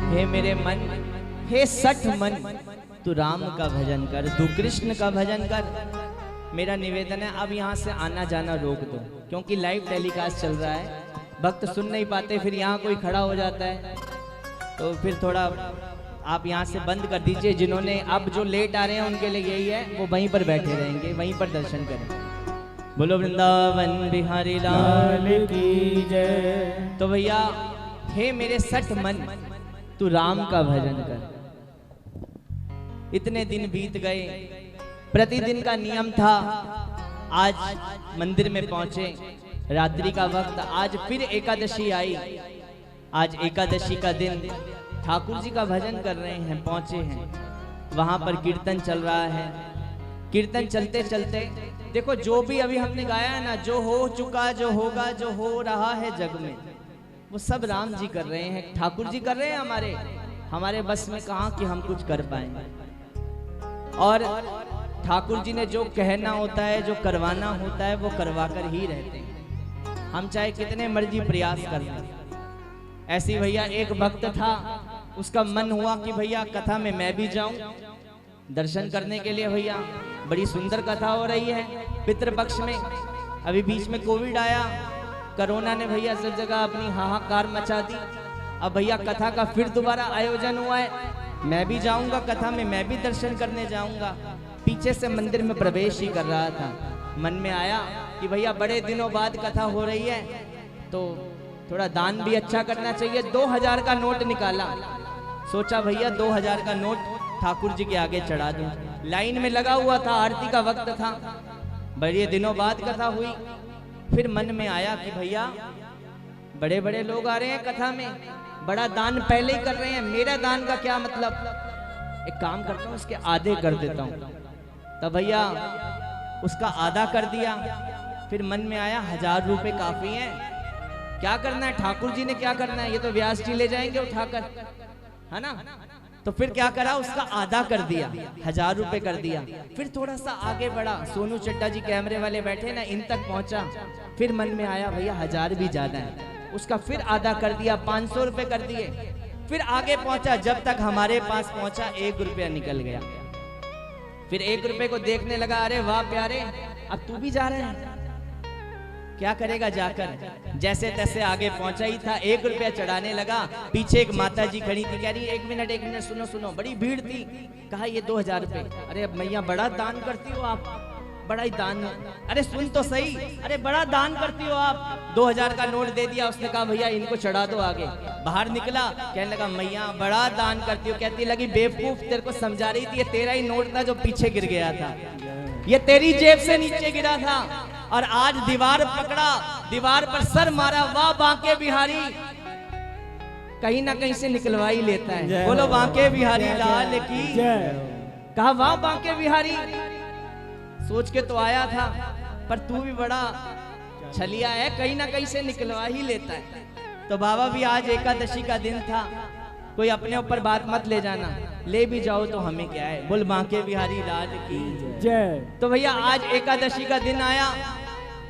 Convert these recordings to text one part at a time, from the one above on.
हे मेरे मन, हे सठ मन, तू राम का भजन कर, तू कृष्ण का भजन कर। मेरा निवेदन है अब यहाँ से आना जाना रोक दो, क्योंकि लाइव टेलीकास्ट चल रहा है, भक्त सुन नहीं पाते, फिर यहाँ कोई खड़ा हो जाता है, तो फिर थोड़ा आप यहाँ से बंद कर दीजिए। जिन्होंने अब जो लेट आ रहे हैं उनके लिए यही है, वो वहीं पर बैठे रहेंगे, वहीं पर दर्शन करें। बोलो वृंदावन बिहारी लाल की जय। तो भैया हे मेरे सठ मन, तू राम का भजन कर। इतने दिन बीत गए, प्रतिदिन का नियम था, आज मंदिर में पहुंचे, रात्रि का वक्त, आज फिर एकादशी आई, आज एकादशी का दिन, ठाकुर जी का भजन कर रहे हैं, पहुंचे हैं, वहां पर कीर्तन चल रहा है। कीर्तन चलते चलते देखो, जो भी अभी हमने गाया है ना, जो हो चुका, जो होगा, जो हो रहा है जग में, वो सब राम जी कर रहे हैं, ठाकुर जी कर रहे हैं। हमारे बस में कहाँ कि हम कुछ कर पाएंगे। और ठाकुर जी ने जो कहना होता है, जो करवाना होता है, वो करवा कर ही रहते हैं, हम चाहे कितने मर्जी प्रयास कर लें। ऐसी भैया एक भक्त था, उसका मन हुआ कि भैया कथा में मैं भी जाऊं दर्शन करने के लिए। भैया बड़ी सुंदर कथा हो रही है पितृपक्ष में, अभी बीच में कोविड आया, कोरोना ने भैया सब जगह अपनी हाहाकार मचा दी। अब भैया कथा का फिर दोबारा आयोजन हुआ है, मैं भी जाऊंगा कथा में, मैं भी दर्शन करने जाऊंगा। पीछे से मंदिर में प्रवेश ही कर रहा था, मन में आया कि भैया बड़े दिनों बाद कथा हो रही है, तो थोड़ा दान भी अच्छा करना चाहिए। 2000 का नोट निकाला, सोचा भैया 2000 का नोट ठाकुर जी के आगे चढ़ा दूं। लाइन में लगा हुआ था, आरती का वक्त था, बड़े दिनों बाद कथा हुई। फिर मन में आया कि भैया बड़े बड़े लोग आ रहे हैं कथा में, बड़ा दान पहले ही कर रहे हैं, मेरा दान का क्या मतलब, एक काम करता हूँ उसके आधे कर देता हूँ। तब भैया उसका आधा कर दिया। फिर मन में आया 1000 रुपए काफी हैं, क्या करना है, ठाकुर जी ने क्या करना है, ये तो व्यास जी ले जाएंगे उठाकर, है ना। तो फिर क्या करा, उसका आधा कर दिया, 1000 रुपए कर दिया। फिर थोड़ा सा आगे बढ़ा, सोनू चड्डा जी कैमरे वाले बैठे ना, इन तक पहुंचा। फिर मन में आया भैया 1000 भी ज्यादा है, उसका फिर आधा कर दिया, 500 रुपए कर दिए। फिर आगे पहुंचा, जब तक हमारे पास पहुंचा 1 रुपया निकल गया। फिर 1 रुपए को देखने लगा, अरे वाह प्यारे, अब तू भी जा रहे हैं, क्या करेगा जाकर। जैसे तैसे आगे पहुंचा ही था, 1 रुपया चढ़ाने लगा। पीछे एक माता जी खड़ी थी, कह रही 1 मिनट सुनो सुनो, बड़ी भीड़ थी। कहा ये 2000 रुपए। अरे अब मैया बड़ा दान करती हो आप, बड़ा ही दान। अरे सुन तो सही, अरे बड़ा दान करती हो आप। 2000 का नोट दे दिया। उसने कहा भैया इनको चढ़ा दो आगे। बाहर निकला, कहने लगा मैया बड़ा दान करती हो। कहती लगी बेवकूफ, तेरे को समझा रही थी, ये तेरा ही नोट था जो पीछे गिर गया था, ये तेरी जेब से नीचे गिरा था, और आज दीवार पकड़ा, दीवार पर सर मारा, वाह बांके बिहारी, कहीं ना कहीं से निकलवा ही लेता है। बोलो बांके बिहारी लाल की। कहा वाह बांके बिहारी, सोच के तो आया था, पर तू भी बड़ा छलिया है, कहीं ना कहीं से निकलवा ही लेता है। तो बाबा भी आज एकादशी का दिन था, कोई अपने ऊपर बात मत ले जाना, ले भी जाओ तो हमें क्या है। बोल बांके बिहारी लाल की जय। तो भैया आज एकादशी का दिन आया,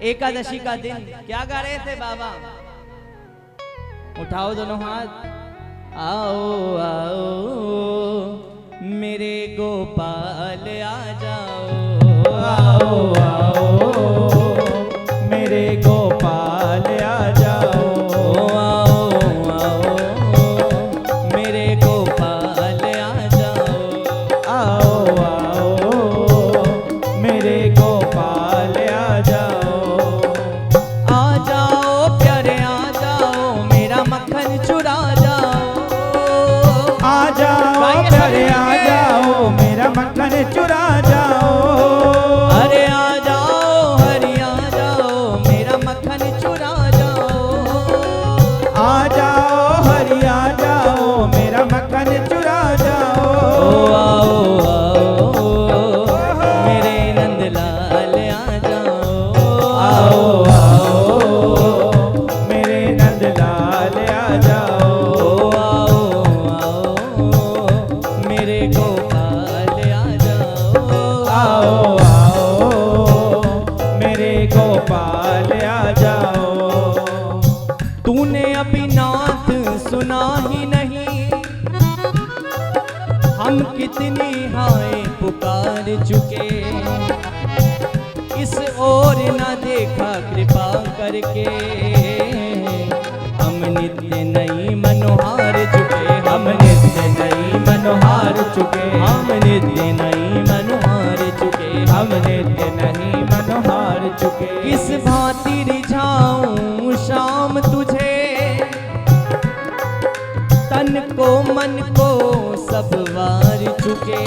एकादशी का दिन क्या गा रहे थे बाबा, उठाओ दोनों हाथ, आओ आओ मेरे गोपाल आ जाओ, आओ आओ मेरे गोपाल आ जाओ, आओ आओ मेरे गोपाल आ जाओ, आओ आओ मेरे गोपाल आ जाओ प्यारे आ जाओ, मेरा मक्खन चुरा जाओ, हम कितनी हाय पुकार चुके, इस ओर न देखा कृपा करके, हम नित्य नई मनोहार चुके, हम नित्य नई मनोहार चुके, हम नित्य नई मनोहार चुके, हम नित्य नहीं मनोहार चुके। किस भांति रिझाऊं शाम तुझे, तन को मन को सब वार चुके,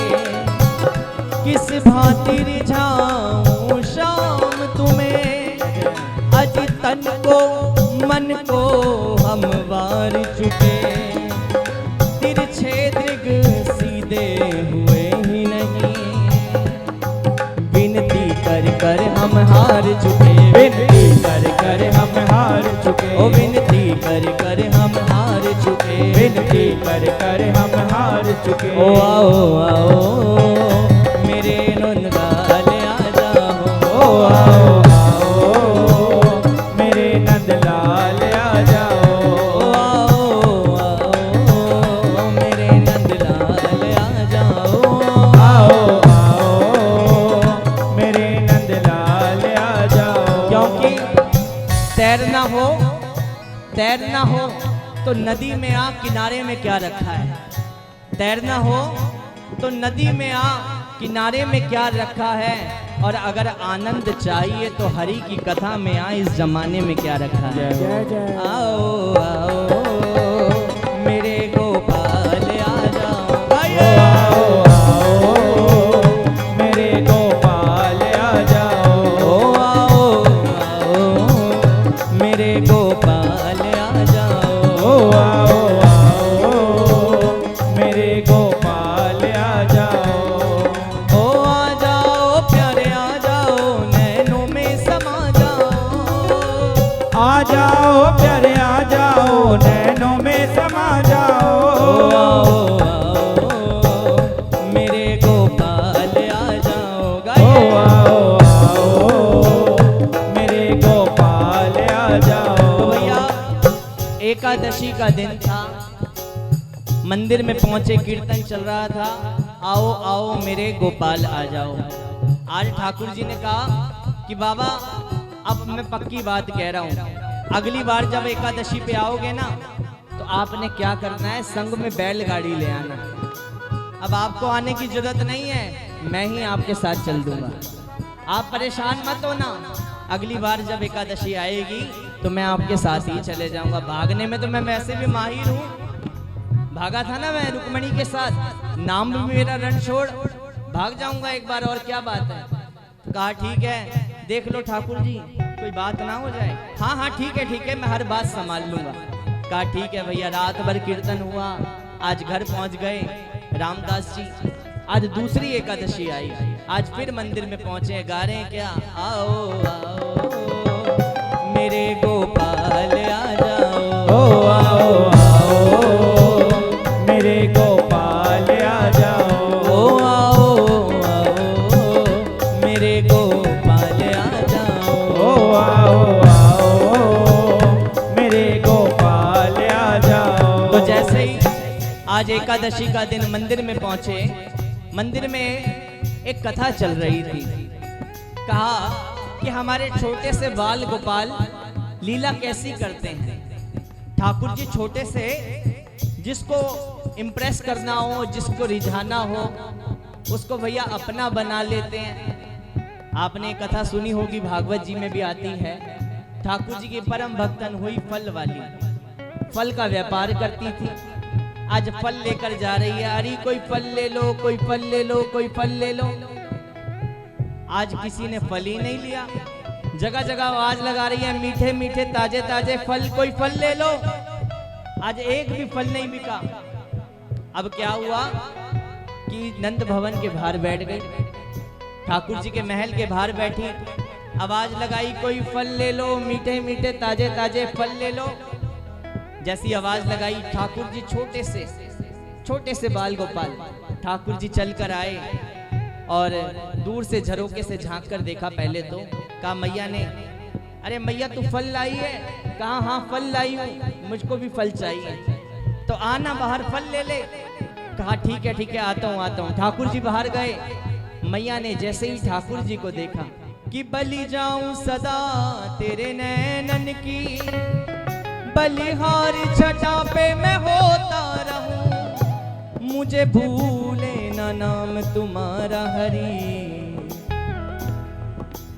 किस भांति रिझाऊं शाम तुम्हें, अज तन को मन को हम वार चुके, तिरछे दृग सीधे हुए ही नहीं, विनती कर कर हम हार चुके, विनती कर कर हम हार चुके, ओ विनती कर कर हम हार चुके, विनती कर कर हम हार चुके। ओ आओ आओ मेरे नंदलाल आ जाओ, ओ आओ आओ मेरे नंदलाल आ जाओ, ओ आओ आओ मेरे नंदलाल आ जाओ, आओ आओ मेरे नंदलाल आ जाओ। क्योंकि तैरना हो तो नदी में आ, किनारे में क्या रखा है, तैरना हो तो नदी में आ, किनारे में क्या रखा है, और अगर आनंद चाहिए तो हरि की कथा में आ, इस जमाने में क्या रखा है। आओ आओ मेरे गोपाल आ जाओ, आओ आओ मेरे गोपाल आ जाओ, ओ आओ आओ मेरे गोपाल आ जाओ, ओ आओ आओ मेरे गोपाल आ जाओ, ओ आ जाओ प्यारे आ जाओ, नैनों में समा जाओ, आ जाओ प्यारे आ जाओ, नैनों में समा जाओ, ओ आओ आओ मेरे गोपाल आ जाओ, ओ गाइए। आओ आओ मेरे गोपाल आ जाओ। तो भैया एकादशी का दिन था, मंदिर में पहुंचे, कीर्तन चल रहा था, आओ आओ मेरे गोपाल आ जाओ। आज ठाकुर जी ने कहा कि बाबा अब मैं पक्की बात कह रहा हूँ, अगली बार जब एकादशी पे आओगे ना तो आपने क्या करना है, संग में बैलगाड़ी ले आना। अब आपको आने की जरूरत नहीं है, मैं ही आपके साथ चल दूंगा, आप परेशान मत होना। अगली बार जब एकादशी आएगी तो मैं आपके साथ ही चले जाऊंगा। भागने में तो मैं वैसे भी माहिर हूँ, भागा था ना मैं रुक्मणी के साथ, नाम भी मेरा रणछोड़, भाग जाऊंगा एक बार, और क्या बात है। कहा ठीक है, देख लो ठाकुर जी कोई बात ना हो जाए। हाँ हाँ ठीक है मैं हर बात संभाल लूंगा। कहा ठीक है भैया। रात भर कीर्तन हुआ, आज घर पहुंच गए रामदास जी। आज दूसरी एकादशी आई, आज फिर मंदिर में पहुंचे, गा रहे हैं क्या, आओ आओ मेरे गोपाल आ जाओ, ओ आओ आओ मेरे गोपाल आ जाओ, ओ आओ आओ मेरे गोपाल आ जाओ, ओ आओ आओ मेरे गोपाल आ जाओ। तो जैसे ही आज एकादशी का दिन मंदिर में पहुंचे, मंदिर में एक कथा चल रही थी। कहा कि हमारे छोटे से बाल गोपाल लीला कैसी करते हैं। ठाकुर जी छोटे से जिसको इम्प्रेस करना हो, जिसको रिझाना हो, उसको भैया अपना बना लेते हैं। आपने कथा सुनी होगी, भागवत जी में भी आती है। ठाकुर जी की परम भक्तन हुई फल वाली, फल का व्यापार करती थी। आज फल लेकर जा रही है, अरे कोई फल ले लो, कोई फल ले लो, कोई फल ले लो। आज किसी ने फल ही नहीं लिया, जगह जगह आवाज लगा रही है, मीठे मीठे ताजे ताजे फल, कोई फल ले लो। आज एक भी फल नहीं बिका। अब क्या हुआ कि नंद भवन के बाहर बैठ गई, ठाकुर जी के महल के बाहर बैठी, आवाज लगाई, कोई फल ले लो, मीठे मीठे ताजे ताजे फल ले लो। जैसी आवाज लगाई, ठाकुर जी छोटे से बाल गोपाल ठाकुर जी चल कर आए और दूर से झरोके से झांक कर देखा। पहले तो कहा मैया ने, अरे मैया तू फल लाई है? कहा हाँ फल लाई हूँ, मुझको भी फल चाहिए। तो आना बाहर फल ले ले। कहा ठीक है आता हूँ। ठाकुर जी बाहर गए। मैया ने जैसे ही ठाकुर जी को देखा कि बलि जाऊं सदा तेरे नैनन की, बलिहार छटा पे मैं होता रहूं, मुझे भूले ना नाम तुम्हारा हरि,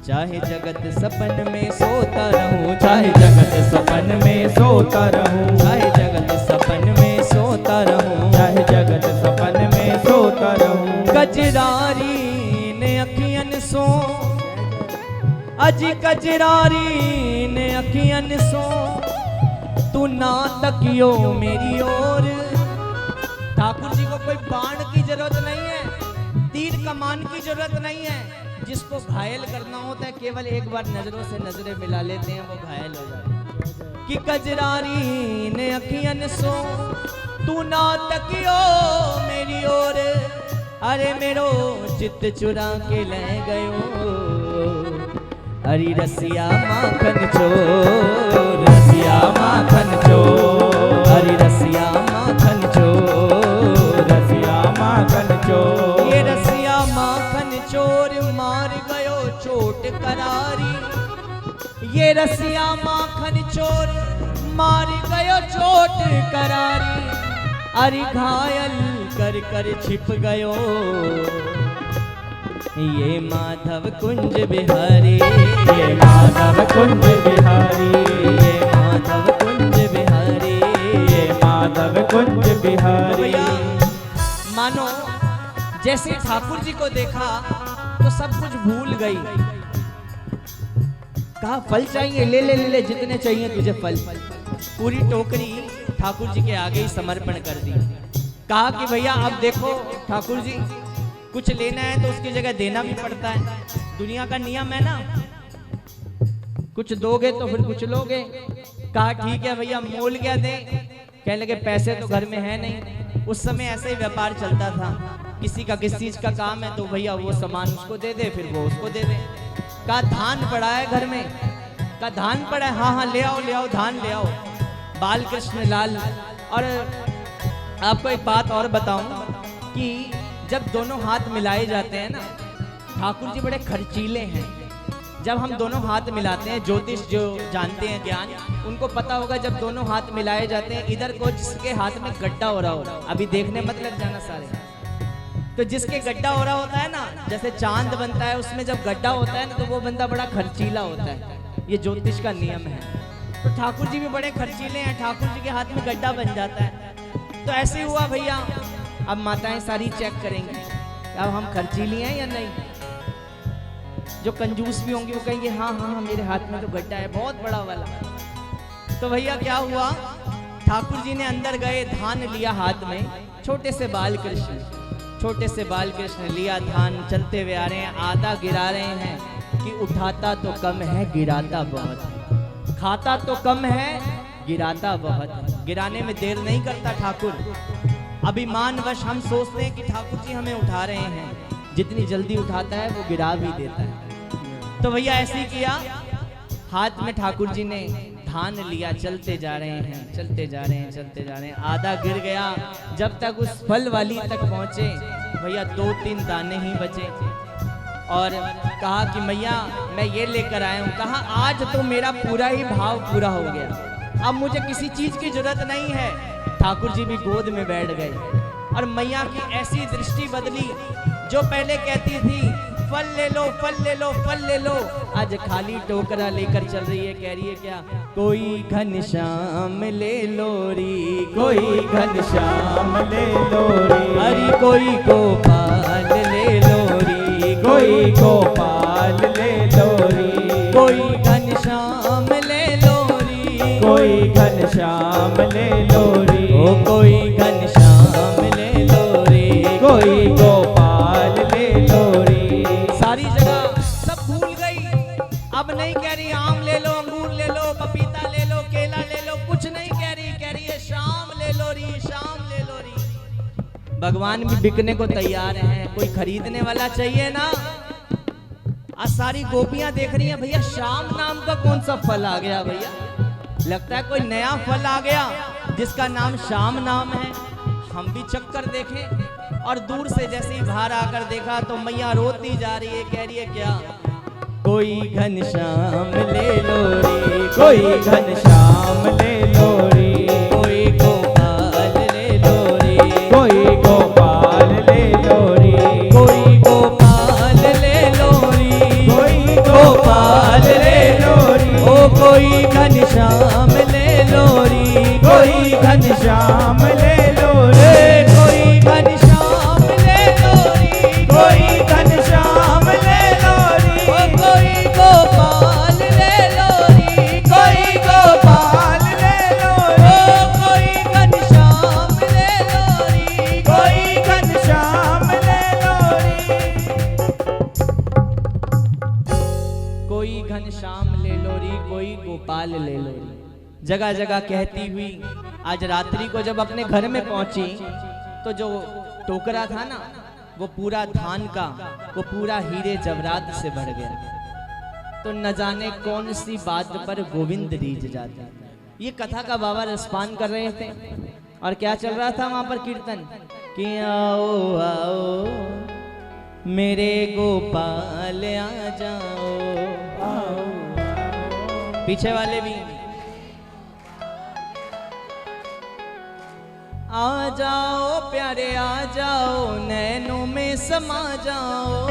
चाहे जगत सपन में सोता रहूं, चाहे जगत सपन में सोता रहूं, चाहे जगत सपन में सोता रहूं, चाहे जगत सपन में सोता रहूं। कजरारी ने अखियन सो, अजी कजरारी ने अखियन सो, तू ना तकियो मेरी ओर। ठाकुर जी को कोई बाण की जरूरत नहीं है, तीर कमान की जरूरत नहीं है। जिसको घायल करना होता है केवल एक बार नजरों से नजरें मिला लेते हैं, वो घायल हो जाता है। कि कजरारी ने अखियन सो, तू ना तकियो मेरी ओर, अरे मेरो चित्त चुरा के ले गयो, हरी रसिया माखन चोर, रसिया माखन चोर, हरी रसिया माखन चोर, रसिया माखन चोर। ये रसिया माखन चोर मार गयो चोट करारी, ये रसिया माखन चोर मार गयो चोट करारी, अरे घायल कर कर छिप गयो, ये माधव कुंज बिहारी, ये माधव कुंज बिहारी, ये माधव कुंज बिहारी, ये माधव कुंज तो बिहारी। भैया मानो जैसे ठाकुर जी को देखा तो सब कुछ भूल गई। कहा फल चाहिए, ले ले ले ले जितने चाहिए तुझे फल। पूरी टोकरी ठाकुर जी के आगे ही समर्पण कर दी। कहा कि भैया अब देखो ठाकुर जी, कुछ लेना है तो उसकी जगह देना भी पड़ता है, दुनिया का नियम है ना, कुछ दोगे तो फिर कुछ लोगे। कहा ठीक है भैया, मोल क्या दे? कहने लगे पैसे तो घर में है नहीं। उस समय ऐसे ही व्यापार चलता था, किसी का किस चीज का काम है तो भैया वो सामान उसको दे दे, फिर वो उसको दे दे। कहा धान पड़ा है घर में? कहा धान पड़ा है, हाँ ले आओ धान ले आओ। बाल कृष्ण लाल। और आपको एक बात और बताऊं कि जब दोनों हाथ मिलाए जाते हैं ना, ठाकुर जी बड़े खर्चीले हैं। जब हम दोनों हाथ मिलाते हैं, ज्योतिष जो जानते हैं ज्ञान, उनको पता होगा जब दोनों हाथ मिलाए जाते हैं, इधर को जिसके हाथ में गड्ढा हो रहा हो, अभी देखने मत लग जाना सारे, तो जिसके गड्ढा हो रहा होता है ना, जैसे चांद बनता है उसमें जब गड्ढा होता है ना, तो वो बंदा बड़ा खर्चीला होता है। ये ज्योतिष का नियम है। तो ठाकुर जी भी बड़े खर्चीले हैं, ठाकुर जी के हाथ में गड्ढा बन जाता है। तो ऐसे हुआ भैया, अब माताएं सारी चेक करेंगी अब हम खर्चीली हैं या नहीं। जो कंजूस भी होंगे वो कहेंगे हाँ मेरे हाथ में तो गड्ढा है बहुत बड़ा वाला। तो भैया क्या हुआ, ठाकुर जी ने अंदर गए, धान लिया हाथ में, छोटे से बाल कृष्ण लिया धान, चलते हुए आ रहे हैं, आधा गिरा रहे हैं कि उठाता तो कम है गिराता बहुत है, खाता तो कम है गिराता बहुत है। गिराने में देर नहीं करता ठाकुर। अभिमानवश हम सोचते हैं कि ठाकुर जी हमें उठा रहे हैं, जितनी जल्दी उठाता है वो गिरा भी देता है। तो भैया ऐसे ही किया, हाथ में ठाकुर जी ने धान लिया, चलते जा रहे हैं, आधा गिर गया। जब तक उस फल वाली तक पहुंचे भैया 2-3 दाने ही बचे। और कहा कि मैया मैं ये लेकर आया हूँ। कहा आज तो मेरा पूरा ही भाव पूरा हो गया, अब मुझे किसी चीज की जरूरत नहीं है। ठाकुर जी भी गोद में बैठ गए और मैया की ऐसी दृष्टि बदली, जो पहले कहती थी फल ले लो फल ले लो फल ले लो, आज खाली टोकरा लेकर चल रही है। कह रही है क्या, कोई घनश्याम ले लो री, कोई घनश्याम ले लो री, हरि कोई गोपाल ले लो री, कोई गोपाल ले लो री, कोई घनश्याम ले लो री, कोई घनश्याम ले लो री, ओ कोई घनश्याम ले लो री, कोई गोपाल ले लो री। सारी जगह सब भूल गई। अब नहीं कह रही आम ले लो, अंगूर ले लो, पपीता ले लो, केला ले लो, कुछ नहीं कह रही है शाम ले लो री, शाम ले लो री। भगवान भी बिकने को तैयार हैं, कोई खरीदने वाला चाहिए ना। आज सारी गोपियां देख रही हैं भैया शाम नाम का कौन सा फल आ गया भैया, लगता है कोई नया फल आ गया जिसका नाम शाम नाम है। हम भी चक्कर देखें। और दूर से जैसे ही बाहर आकर देखा तो मैया रोती जा रही है, कह रही है क्या, कोई घनश्याम ले लो रे, कोई घनश्याम ले लो रे, कोई गोपाल ले लो रे, कोई गोपाल ले लो रे, कोई गोपाल ले लो रे, कोई गोपाल ले लो रे, ओ कोई घनश्याम ले लो रे, कोई घनश्याम ले लो रे, कोई घनश्याम ले लो रे, कोई घनश्याम ले लो रे, ओ कोई गोपाल ले लो रे, कोई गोपाल ले लो ओ रे, कोई घनश्याम ले लो रे, कोई घनश्याम ले लो रे, कोई घनश्याम ले लो री, कोई गोपाल ले लो री। जगह जगह कहती हुई आज रात्रि को जब अपने घर में पहुंची तो जो टोकरा था ना वो पूरा धान का, वो पूरा हीरे जवरात से भर गया। तो न जाने कौन सी बात पर गोविंद रीझ जाता। ये कथा का बाबा रसपान कर रहे थे और क्या चल रहा था वहां पर कीर्तन कि आओ आओ मेरे गोपाल आ जाओ, पीछे वाले भी आ जाओ प्यारे आ जाओ, नैनों में समा जाओ।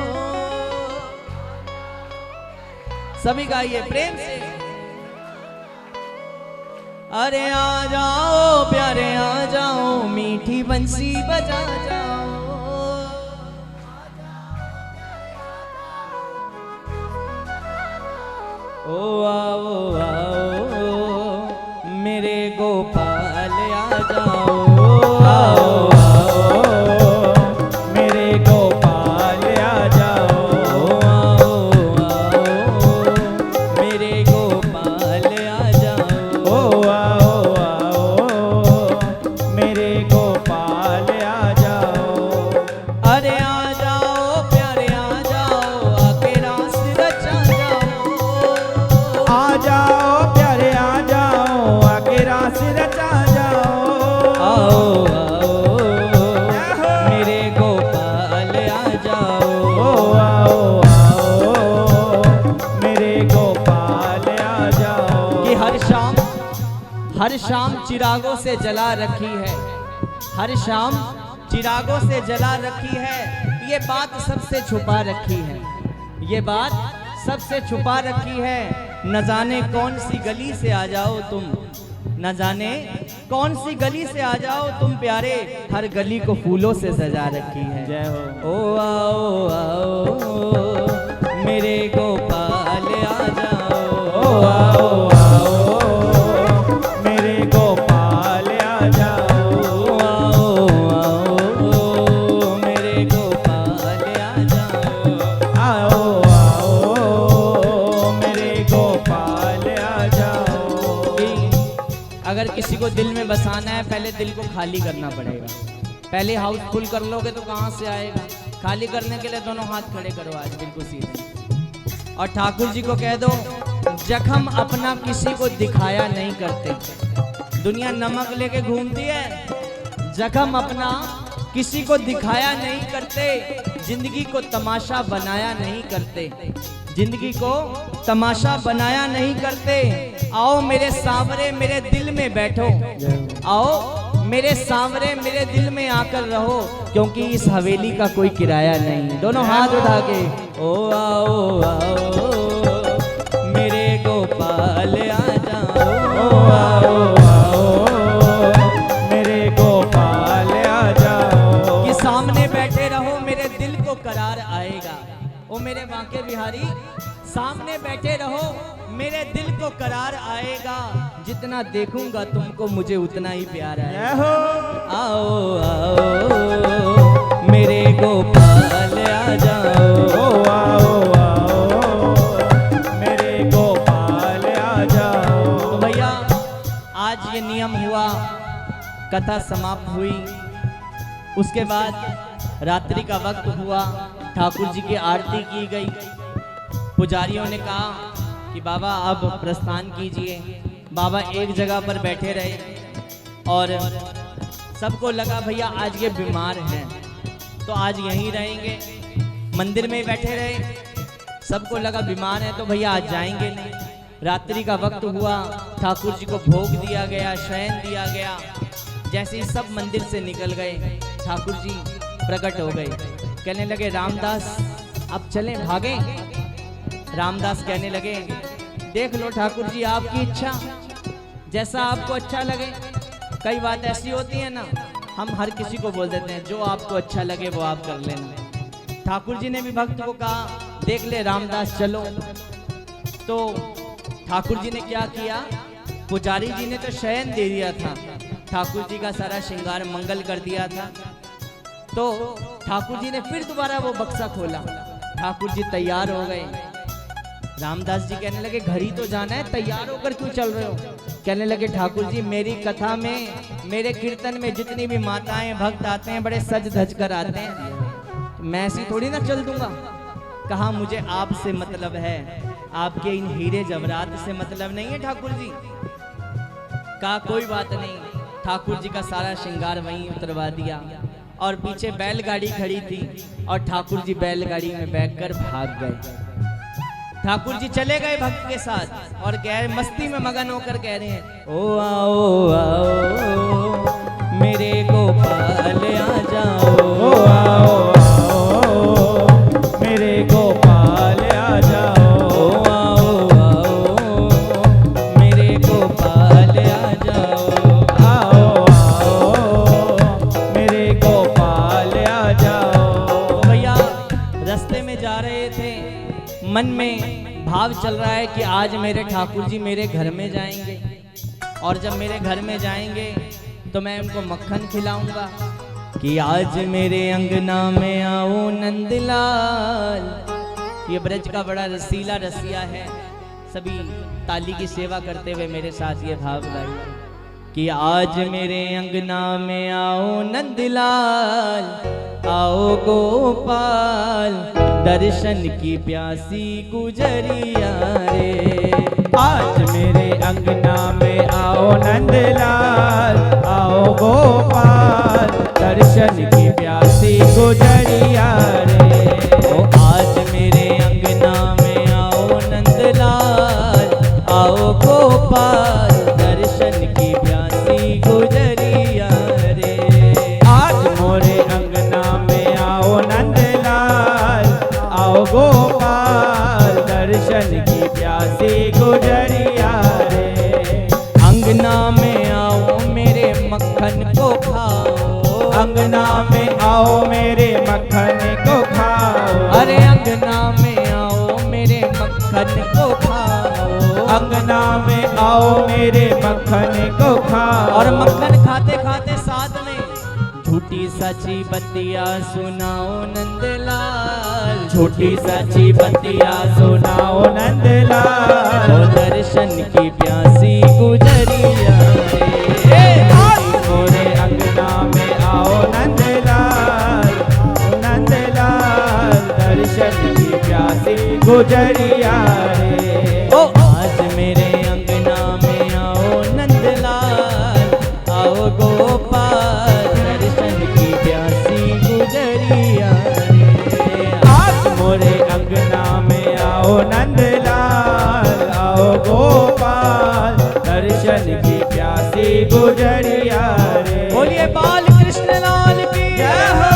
सभी गाइए प्रेम से, अरे आ जाओ प्यारे आ जाओ, मीठी बंसी बजा जाओ। ओ आओ आओ मेरे गोपाल आ जाओ, आओ आओ मेरे गोपाल आ जाओ, आओ आओ मेरे गोपाल आ जाओ, ओ आओ आओ मेरे गोपाल आ जाओ, अरे आ जाओ प्यारे आ जाओ, आके रास रचा जाओ। आ जाओ प्यारे आ जाओ, आके रास रचा जाओ, आओ आओ मेरे गोपाल आ जाओ, ओ आओ आओ मेरे गोपाल आ जाओ। कि हर शाम चिरागों से जला रखी है, हर शाम चिरागों से जला रखी है। ये बात सबसे छुपा रखी है, ये बात सबसे छुपा रखी है। न जाने कौन सी गली से आ जाओ तुम, न जाने कौन सी गली से आ जाओ तुम प्यारे, हर गली को फूलों से सजा रखी है। जय हो। ओ आओ आओ मेरे गोपाल आ जाओ, ओ आओ आओ मेरे गोपाल आ जाओ, आओ आओ मेरे गोपाल आ जाओ। आओ आओ मेरे गोपाल आ जाओ। अगर किसी को दिल में बसाना है पहले दिल को खाली करना पड़ेगा। पहले हाउस फुल कर लोगे तो कहाँ से आएगा। खाली करने के लिए दोनों हाथ खड़े करो आज बिल्कुल सीधे, और ठाकुर जी को कह दो जख्म अपना किसी को दिखाया नहीं करते। दुनिया नमक लेके घूमती है, जख्म अपना किसी को दिखाया नहीं करते। जिंदगी को तमाशा बनाया नहीं करते, जिंदगी को तमाशा बनाया नहीं करते। आओ मेरे सांवरे मेरे दिल में बैठो, आओ मेरे सांवरे मेरे दिल में आकर रहो, क्योंकि इस हवेली का कोई किराया नहीं। दोनों हाथ उठा के ओ आओ आओ मेरे गोपाल आ जाओ, ओ आओ आओ मेरे गोपाल आ जाओ। कि सामने बैठे रहो मेरे दिल को करार आएगा। ओ मेरे बांके बिहारी सामने बैठे रहो मेरे दिल को करार आएगा। जितना देखूंगा तुमको मुझे उतना ही प्यार आएगा। जय हो। आओ आओ मेरे गोपाल आ जाओ, ओ आओ आओ मेरे गोपाल आ जाओ। तो भैया आज ये नियम हुआ, कथा समाप्त हुई। उसके बाद रात्रि का वक्त हुआ, ठाकुर जी की आरती की गई। पुजारियों ने कहा कि बाबा अब प्रस्थान कीजिए। बाबा एक जगह पर बैठे रहे और सबको लगा भैया आज ये बीमार हैं तो आज यहीं रहेंगे, मंदिर में ही बैठे रहे। सबको लगा बीमार हैं तो भैया आज जाएंगे नहीं। रात्रि का वक्त हुआ, ठाकुर जी को भोग दिया गया, शयन दिया गया। जैसे ही सब मंदिर से निकल गए, ठाकुर जी प्रकट हो गए। कहने लगे रामदास अब चलें, भागें। रामदास कहने लगे देख लो ठाकुर जी, आपकी इच्छा, जैसा आपको अच्छा लगे। कई बात ऐसी होती है ना, हम हर किसी को बोल देते हैं जो आपको अच्छा लगे वो आप कर लेना। ठाकुर जी ने भी भक्त को कहा देख ले रामदास चलो। तो ठाकुर जी ने क्या किया, पुजारी जी ने तो शयन दे दिया था, ठाकुर जी का सारा श्रृंगार मंगल कर दिया था। तो ठाकुर जी ने फिर दोबारा वो बक्सा खोला, ठाकुर जी तैयार हो गए। रामदास जी कहने लगे घर ही तो जाना है, तैयार होकर क्यों चल रहे हो? कहने लगे ठाकुर जी मेरी कथा में, मेरे कीर्तन में जितनी भी माताएं भक्त आते हैं बड़े सज धज कर आते हैं, मैं ऐसी थोड़ी ना चल दूंगा। कहा मुझे आपसे मतलब है, आपके इन हीरे जवरात से मतलब नहीं है ठाकुर जी। कहा कोई बात नहीं। ठाकुर जी का सारा श्रृंगार वहीं उतरवा दिया और पीछे बैलगाड़ी खड़ी थी और ठाकुर जी बैलगाड़ी में बैठकर भाग गए। ठाकुर जी चले गए भक्त के साथ और कह रहे, मस्ती में मगन होकर कह रहे हैं ओ आओ आओ मेरे गोपाल आ जाओ, ओ आओ आओ मेरे गोपाल आ जाओ, ओ आओ आओ मेरे गोपाल आ जाओ, आओ आओ मेरे गोपाल आ जाओ। भैया रास्ते में जा रहे थे, मन में भाव चल रहा है कि आज मेरे ठाकुर जी मेरे घर में जाएंगे और जब मेरे घर में जाएंगे तो मैं उनको मक्खन खिलाऊंगा कि आज मेरे अंगना में आओ नंदलाल। ये ब्रज का बड़ा रसीला रसिया है, सभी ताली की सेवा करते हुए मेरे साथ ये भाव गाइए कि आज मेरे अंगना में आओ नंदलाल, आओ गोपाल दर्शन की प्यासी गुजरिया रे। आज मेरे अंगना में आओ नंदलाल, आओ गोपाल दर्शन की प्यासी गुजरिया रे। ओ आज मेरे अंगना में आओ नंदलाल, आओ गोपाल दर्शन की प्यासी गुजरिया रे। आज मोरे अंगना में आओ नंदलाल, आओ गोपाल दर्शन की प्यासी गुजरिया रे। अंगना में आओ मेरे मक्खन को खाओ, अंगना में आओ मेरे मक्खन को खाओ, अरे अंगना में आओ मेरे मक्खन को खाओ, अंगना में आओ मेरे मक्खन को खाओ। और मक्खन खाते खाते साथ में झूठी सच्ची बतिया सुनाओ नंदलाल, झूठी सच्ची बतिया सुनाओ नंदलाल, ओ दर्शन की प्यासी गुजरिया रे। आज मोरे अंगना में आओ नंदलाल, नंदलाल दर्शन की प्यासी गुजरिया रे। ओ आज मेरे अंगना में आओ नंदलाल, आओ गोपाल दर्शन की प्यासी गुजरिया रे। आज मोरे अंगना में आओ नंदलाल, आओ गोपाल दर्शन की प्यासी गुजरिया रे। बोलिए बाल कृष्ण लाल की जय हो।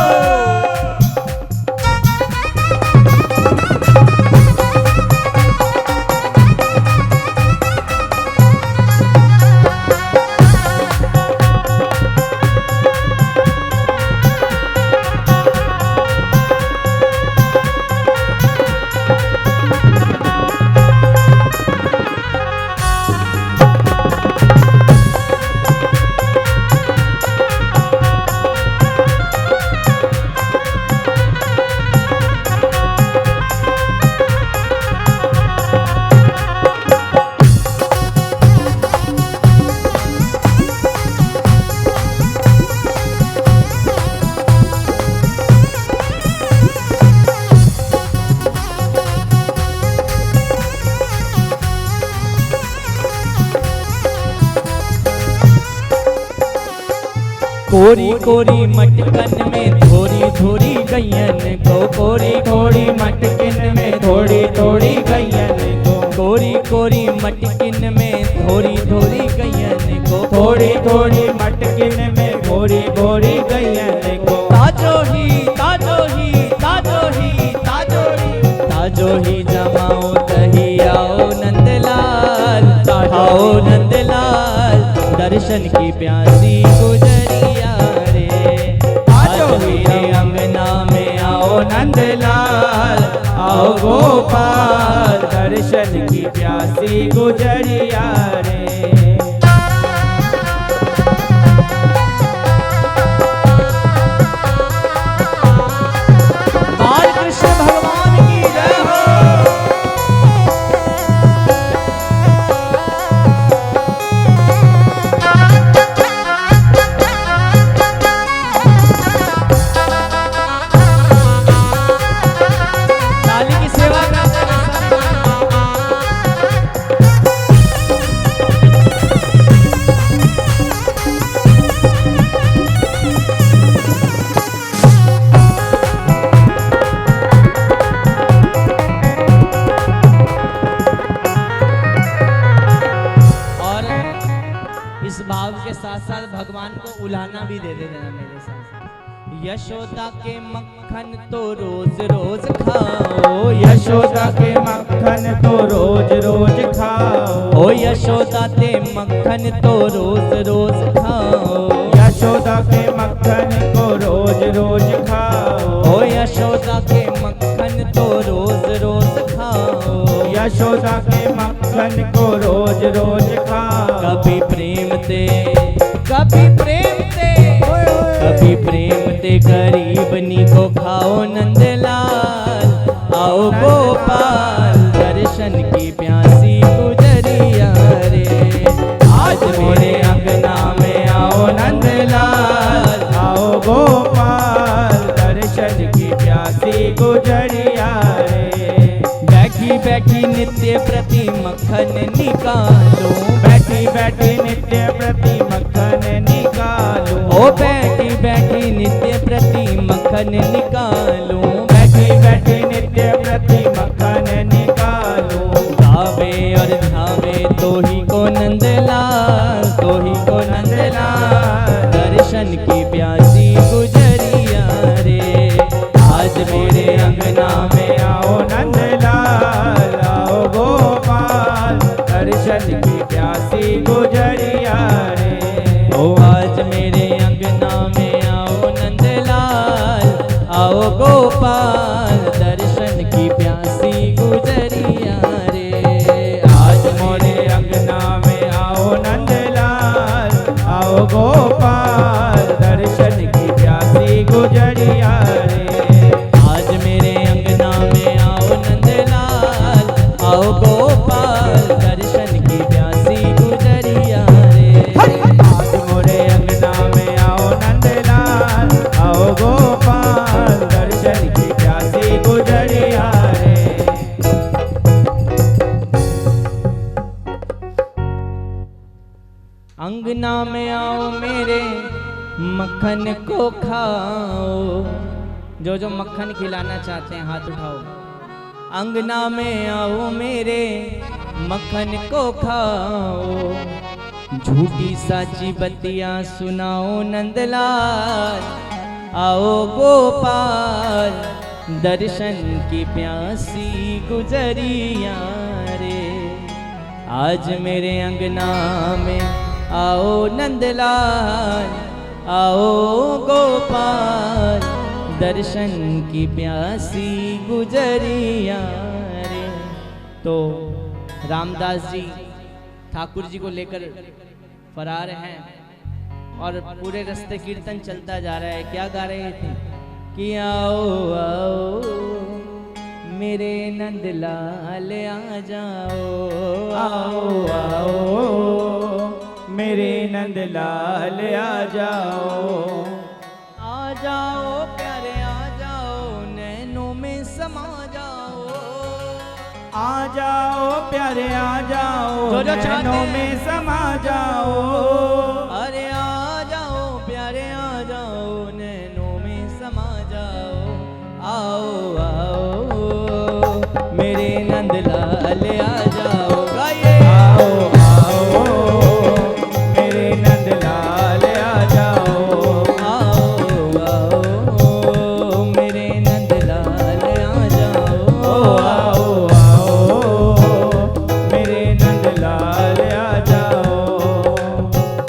कोरी कोरी मटकन में थोड़ी थोड़ी गैयन को, कोरी कोरी मटकन में थोड़ी थोड़ी गैयन को, कोरी कोरी मटकिन में थोड़ी थोड़ी गैयन को, थोड़ी थोड़ी मटकिन में थोड़ी थोड़ी गैयन को। ताजो ही ताजो ही ताजो ही ताजो ही ताजो ही जमाओ दही आओ नंदलाल, आओ नंदलाल दर्शन की प्यासी गुजरिया रे। ताजो ही अंगना में आओ नंदलाल, आओ गोपाल दर्शन की प्यासी गुजरिया रे। बाल कृष्ण भगवान की जय हो। लाली की सेवा करते हैं और इस भाव के साथ साथ भगवान को उलाहना भी दे देना मेरे साथ। यशोदा के मक्खन तो रोज रोज खाओ, यशोदा के मक्खन तो रोज रोज खाओ, ओ यशोदा ते मक्खन तो रोज रोज खाओ, यशोदा के मक्खन को रोज रोज खाओ, ओ यशोदा के मक्खन तो रोज रोज खाओ, यशोदा के मक्खन को रोज रोज खाओ। कभी प्रेम ते कभी प्रेम ते कभी प्रेम ते गरीबनी को खाओ नंदलाल, आओ गोपाल दर्शन की प्यासी गुजरिया रे। आज मेरे अंगना में आओ नंदलाल, आओ गोपाल दर्शन की प्यासी गुजरिया रे। बैठी बैठी नित्य प्रति मक्खन निकालो, बैठी बैठी नित्य प्रति मक्खन निकालो, ओ बैठी बैठी नित्य प्रति मक्खन निकालो, बैठी बैठी नित्य प्रति मक्खन निकालो। गावे और धावे तो ही को नंदलाल, तो ही को नंदलाल दर्शन की प्यासी गुजरिया रे। आज मेरे अंगना में आओ नंदलाल, आओ गोपाल दर्शन की प्यासी गुजरिया रे। ओ आज मेरे अंगना में आओ नंदलाल, आओ गोपाल दर्शन की प्यासी गुजरिया रे। आज मोरे अंगना में आओ नंदलाल, आओ गोपाल दर्शन की प्यासी गुजरिया रे। आज मेरे अंगना में आओ नंदलाल, आओ गोपाल दर्शन की प्यासी गुजरिया रे। आज मोरे अंगना में आओ नंदलाल, आओ गोपाल दर्शन की प्यासी गुजरिया रे। अंगना में आओ मेरे मक्खन को खाओ, जो जो मक्खन खिलाना चाहते हैं हाथ उठाओ। अंगना में आओ मेरे मक्खन को खाओ, झूठी साची बतियां सुनाओ नंदलाल, आओ गोपाल दर्शन की प्यासी गुजरिया रे। आज मेरे अंगना में आओ नंदलाल, आओ गोपाल दर्शन की प्यासी गुजरिया रे। तो रामदास जी ठाकुर जी को लेकर फरार हैं और पूरे रास्ते कीर्तन चलता जा रहा है। क्या गा रहे थे कि आओ आओ मेरे नंदलाल आ जाओ, आओ आओ मेरे नंदलाल आ जाओ, आ जाओ प्यारे आ जाओ नैनों में समा जाओ, आ जाओ प्यारे आ जाओ जो चाहते नैनों हैं। में समा जाओ, अरे आ जाओ प्यारे आ आओ आओ मेरे नंदलाल आ जाओ। गाइए आओ आओ मेरे नंदलाल आ जाओ। आओ आओ मेरे नंदलाल आ जाओ। आओ आओ मेरे नंदलाल आ जाओ।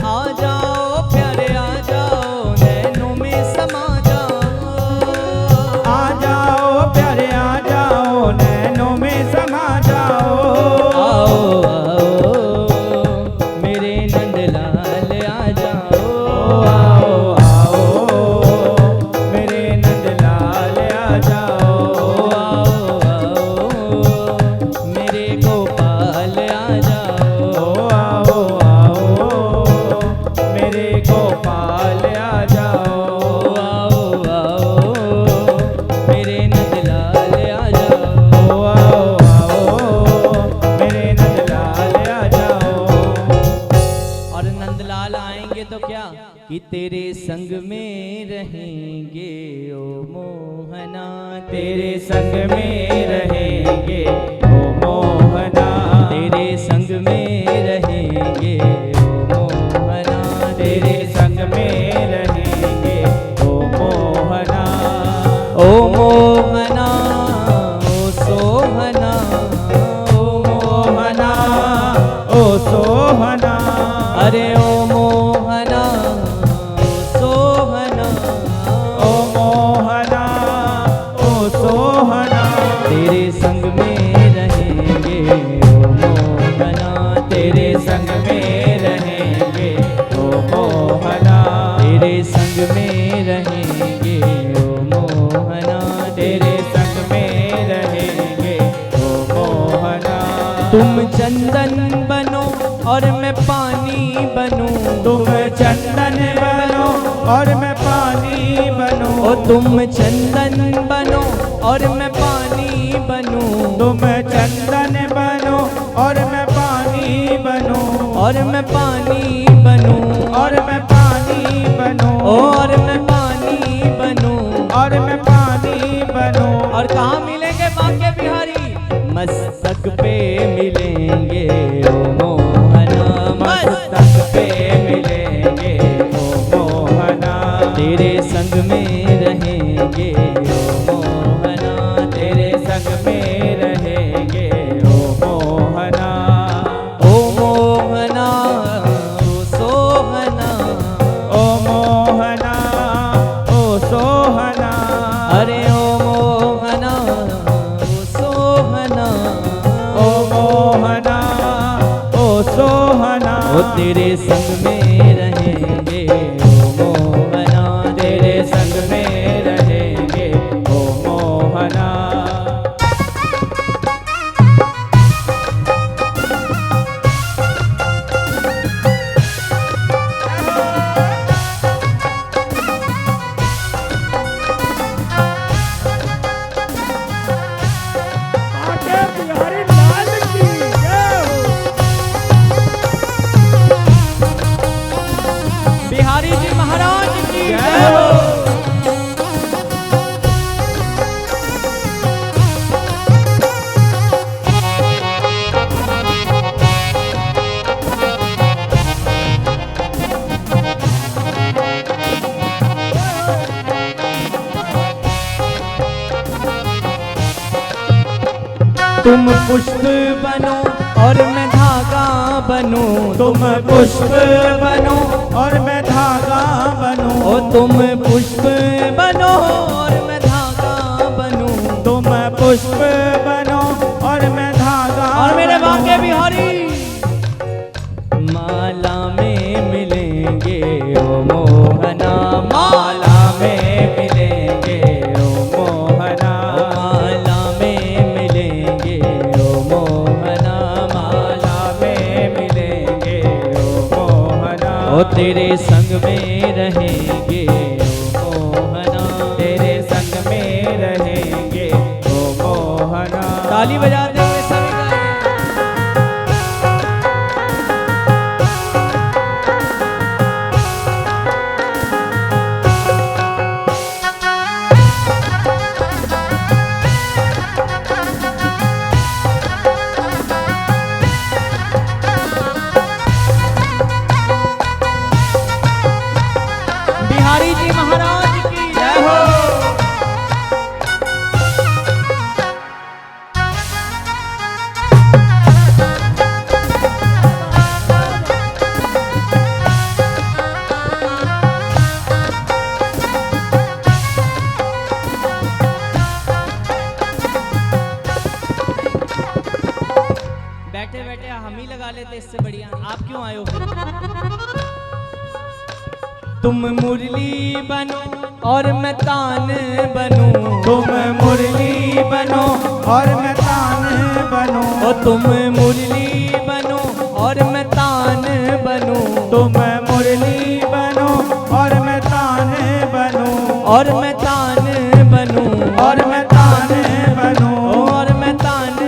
आ जाओ प्यारे आ जाओ नैनों में समा जाओ। आ जाओ प्यारे आ जाओ नैनों में समा जाओ। आओ आओ मेरे नंदलाल आ जाओ। आओ आओ मेरे नंदलाल आ जाओ। आओ आओ मेरे गोपाल आ जाओ। आओ आओ मेरे गोपाल आ जाओ। आओ आओ मेरे नंदलाल आ जाओ। आओ आओ मेरे नंदलाल आ जाओ। और नंदलाल आएंगे तो क्या कि तेरे संग में रहेंगे ओ मोहना। तेरे संग में रहेंगे ओ मोहना। तेरे संग में रहेंगे ओ मोहना। तेरे संग में रहेंगे ओ मोहना। ओ मोहना ओ सोहना। ओ मोहना ओ सोहना। अरे ओ मोहना ओ सोहना। ओ मोहना ओ सोहना। तेरे संग में रहेंगे ओ मोहना। तेरे संग में रहेंगे ओ मोहना। तेरे संग में रहेंगे ओ मोहना। तेरे संग में रहेंगे ओ मोहना। तुम चंदन बनो और मैं पानी बनूं। तुम चंदन बनो और मैं पानी बनूं। ओ तुम चंदन बनो और मैं पानी बनूं। तुम चंदन बनो और मैं पानी बनूं। और मैं पानी बनूं। और मैं पानी बनूं। और मैं पानी बनूं। और मैं पानी बनूं। और कहाँ मिलेंगे बांके बिहारी? मस्तक पे मिलेंगे ओ मोहना। मस्तक पे मिलेंगे ओ मोहना। तेरे संग में रहेंगे ओ मोहना। तेरे संग में रहेंगे ओ मोहना। ओ मोहना ओ सोहना। ओ मोहना ओ सोहना। अरे ओ मोहना ओ सोहना। ओ मोहना ओ सोहना। ओ तेरे संग में रहेंगे ओ मोहना। तेरे संग में रहेंगे ओ मोहना। आगे बिहारी लाल की जय हो। बिहारी जी महाराज की जय जय हो। हो। तुम पुष्प बनो और मैं धागा बनूं। तुम पुष्प बनो और मैं धागा बनूं। ओ तुम पुष्प बनो और मैं धागा बनूं। तुम पुष्प बनो और मैं धागा और मेरे बनूं। बांके बिहारी माला में मिलेंगे ओ मोहना। माला में मिलेंगे ओ मोहना। माला में मिलेंगे ओ मोहना। माला में मिलेंगे ओ मोहना। ओ तेरे संग में रहेंगे ओ मोहना। तेरे संग में रहेंगे ओ मोहना। ताली बजाते हुए सभी गाएं। आयो हो। तुम मुरली बनो और मैं तान बनूं, तुम मुरली बनो और मैं तान बनूं, ओ तुम मुरली बनो और मैं तान बनूं, तुम मुरली बनो और मैं तान बनूं, और मैं तान बनूं, और मैं तान बनूं, और मैं तान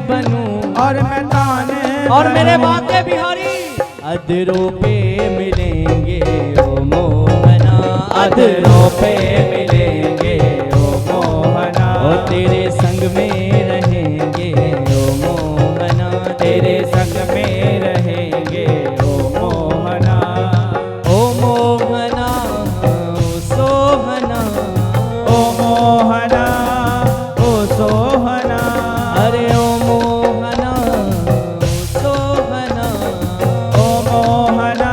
बनूं, और मैं तान और मेरे बाके बिहारी अधरों पे मिलेंगे ओ मोहना, अधरों पे मिलेंगे ओ मोहना, ओ तेरे संग में रहेंगे ओ मोहना, तेरे संग में रहेंगे ओ मोहना, ओ मोहना ओ सोहना, ओ मोहना ओ सोहना, अरे ओ मोहना ओ सोहना, ओ मोहना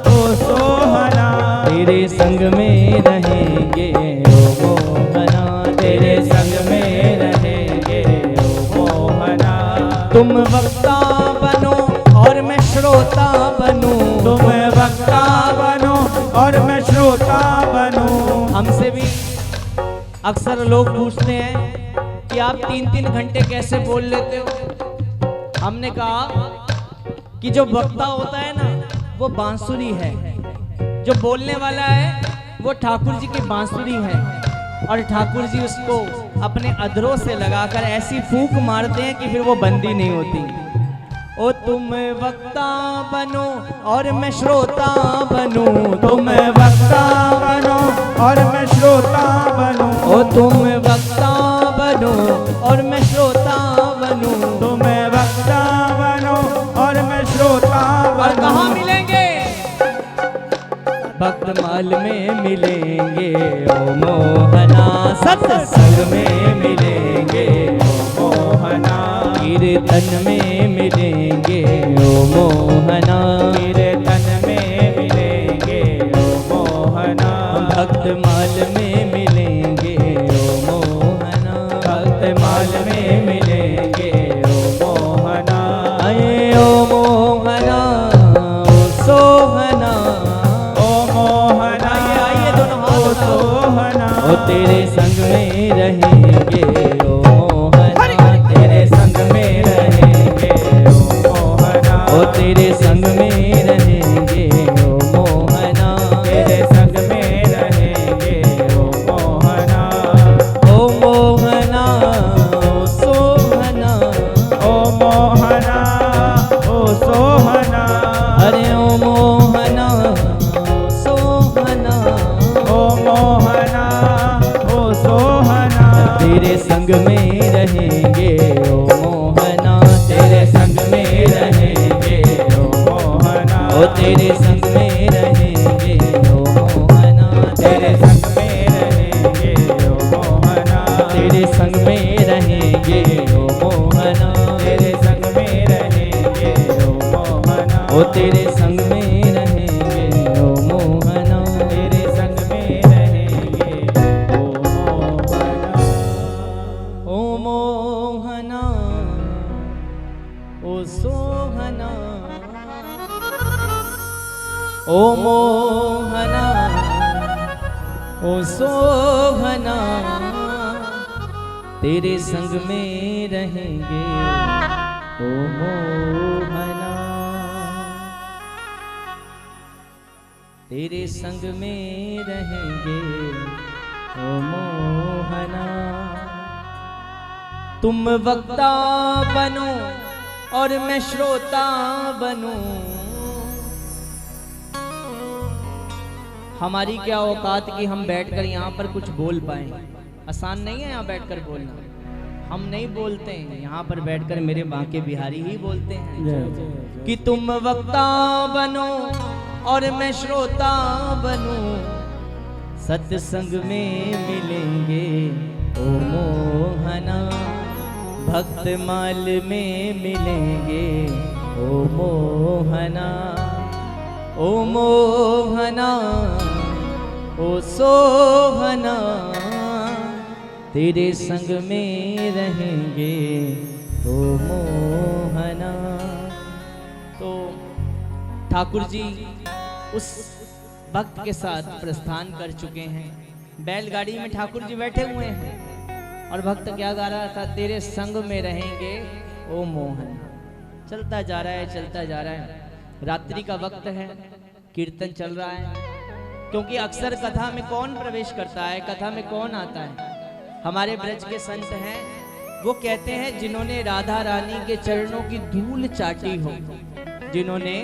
ओ सोहना, तेरे संग में रहेंगे ओ मोहना, तेरे संग में रहेंगे ओ मोहना, तुम वक्ता बनो और मैं श्रोता बनूं, तुम वक्ता बनो और मैं श्रोता बनूं, हमसे भी अक्सर लोग पूछते हैं कि आप 3-3 घंटे कैसे बोल लेते हो। हमने कहा कि जो वक्ता होता है ना वो बांसुरी है, जो बोलने वाला है वो ठाकुर जी की बांसुरी है, और ठाकुर जी उसको अपने अधरों से लगाकर ऐसी फूंक मारते हैं कि फिर वो बंदी नहीं होती। ओ तुम वक्ता बनो और मैं श्रोता बनूं, तुम वक्ता बनो और मैं श्रोता बनूं, ओ तुम वक्ता बनो और मैं श्रोता बनूं, तुम वक्ता बनो और मैं श्रोता और बनूं, कहाँ मिलेंगे? भक्तमाल में मिलेंगे ओ मोहना, सत्संग में मिलेंगे ओ मोहना, कीर्तन में मिलेंगे ओ मोहना, कीर्तन में मिलेंगे ओ मोहना, भक्तमाल में मिलेंगे ओ मोहना, भक्तमाल में मिलेंगे ओ मोहना, आए ओ मोहना ओ सोहना, ओ मोहना आइए दोनों हाथ ओ उठाओ। सोहना, ओ तेरे संग में रहेंगे ओ मोहना, तेरे संग में रहेंगे ओ मोहना, ओ तेरे संग में रहेंगे ओ मोहना, तेरे संग में रहेंगे ओ मोहना, ओ मोहना ओ सोहना, ओ मोहना ओ सोहना, अरे ओ मोहना ओ सोहना, ओ मोहना ओ सोहना, तेरे संग में रहेंगे ओ मोहना, तेरे संग में रहेंगे ओ मोहना, ओ तेरे संग में रहेंगे ओ मोहना, तेरे संग में रहेंगे ओ मोहना, तेरे संग में रहेंगे ओ मोहना, तेरे संग में रहेंगे ओ मोहना, ओ तेरे संग में रहेंगे ओ मोहना, तेरे संग में रहेंगे ओ मोहना, ओ मोहना ओ सोहना, ओ मोहना ओ सोहना, तेरे संग में रहेंगे ओ मोहना, तेरे संग में रहेंगे ओ मोहना, तुम वक्ता बनो और मैं श्रोता बनूं, हमारी क्या औकात कि हम बैठकर यहाँ पर कुछ बोल पाए। आसान नहीं है यहाँ बैठकर बोलना, हम नहीं बोलते हैं, यहाँ पर बैठकर मेरे बांके बिहारी ही बोलते हैं कि तुम वक्ता बनो और मैं श्रोता बनूं, सत्संग में मिलेंगे ओ मोहना, भक्तमाल में मिलेंगे ओ मोहना, ओ मोहना ओ सोहना, तेरे संग में रहेंगे ओ मोहना। तो ठाकुर जी उस भक्त के साथ प्रस्थान कर चुके हैं। बैलगाड़ी में ठाकुर जी बैठे हुए हैं और भक्त क्या गा रहा था, तेरे संग में रहेंगे ओ मोहन। चलता जा रहा है, चलता जा रहा है। रात्रि का वक्त है, कीर्तन चल रहा है, क्योंकि अक्सर कथा में कौन प्रवेश करता है, कथा में कौन आता है? हमारे ब्रज के संत हैं, वो कहते हैं जिन्होंने राधा रानी के चरणों की धूल चाटी हो, जिन्होंने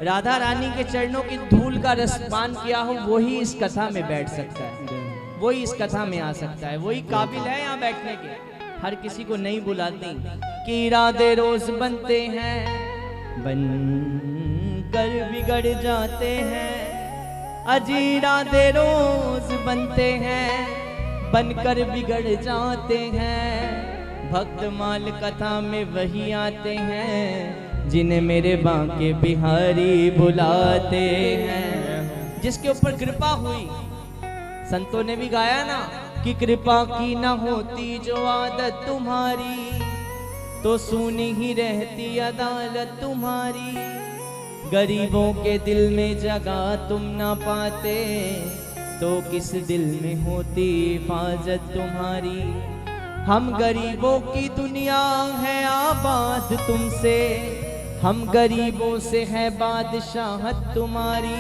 राधा रानी के चरणों की धूल का रसपान किया हो, वही इस कथा में बैठ सकता है, वही इस कथा में आ सकता है, वही काबिल है यहाँ बैठने के। हर किसी को नहीं बुलाती कि इरादे रोज बनते हैं, बन कर बिगड़ जाते हैं। अजी इरादे रोज बनते हैं, बनकर बिगड़ जाते हैं। भक्त माल कथा में वही आते हैं, जिन्हें मेरे बांके बिहारी बुलाते हैं। जिसके ऊपर कृपा हुई, संतों ने भी गाया ना कि कृपा की न होती जो आदत तुम्हारी, तो सुनी ही रहती अदालत तुम्हारी। गरीबों के दिल में जगह तुम ना पाते, तो किस दिल में होती हिफाजत तुम्हारी। हम गरीबों की दुनिया है आबाद तुमसे, हम गरीबों से है बादशाहत तुम्हारी।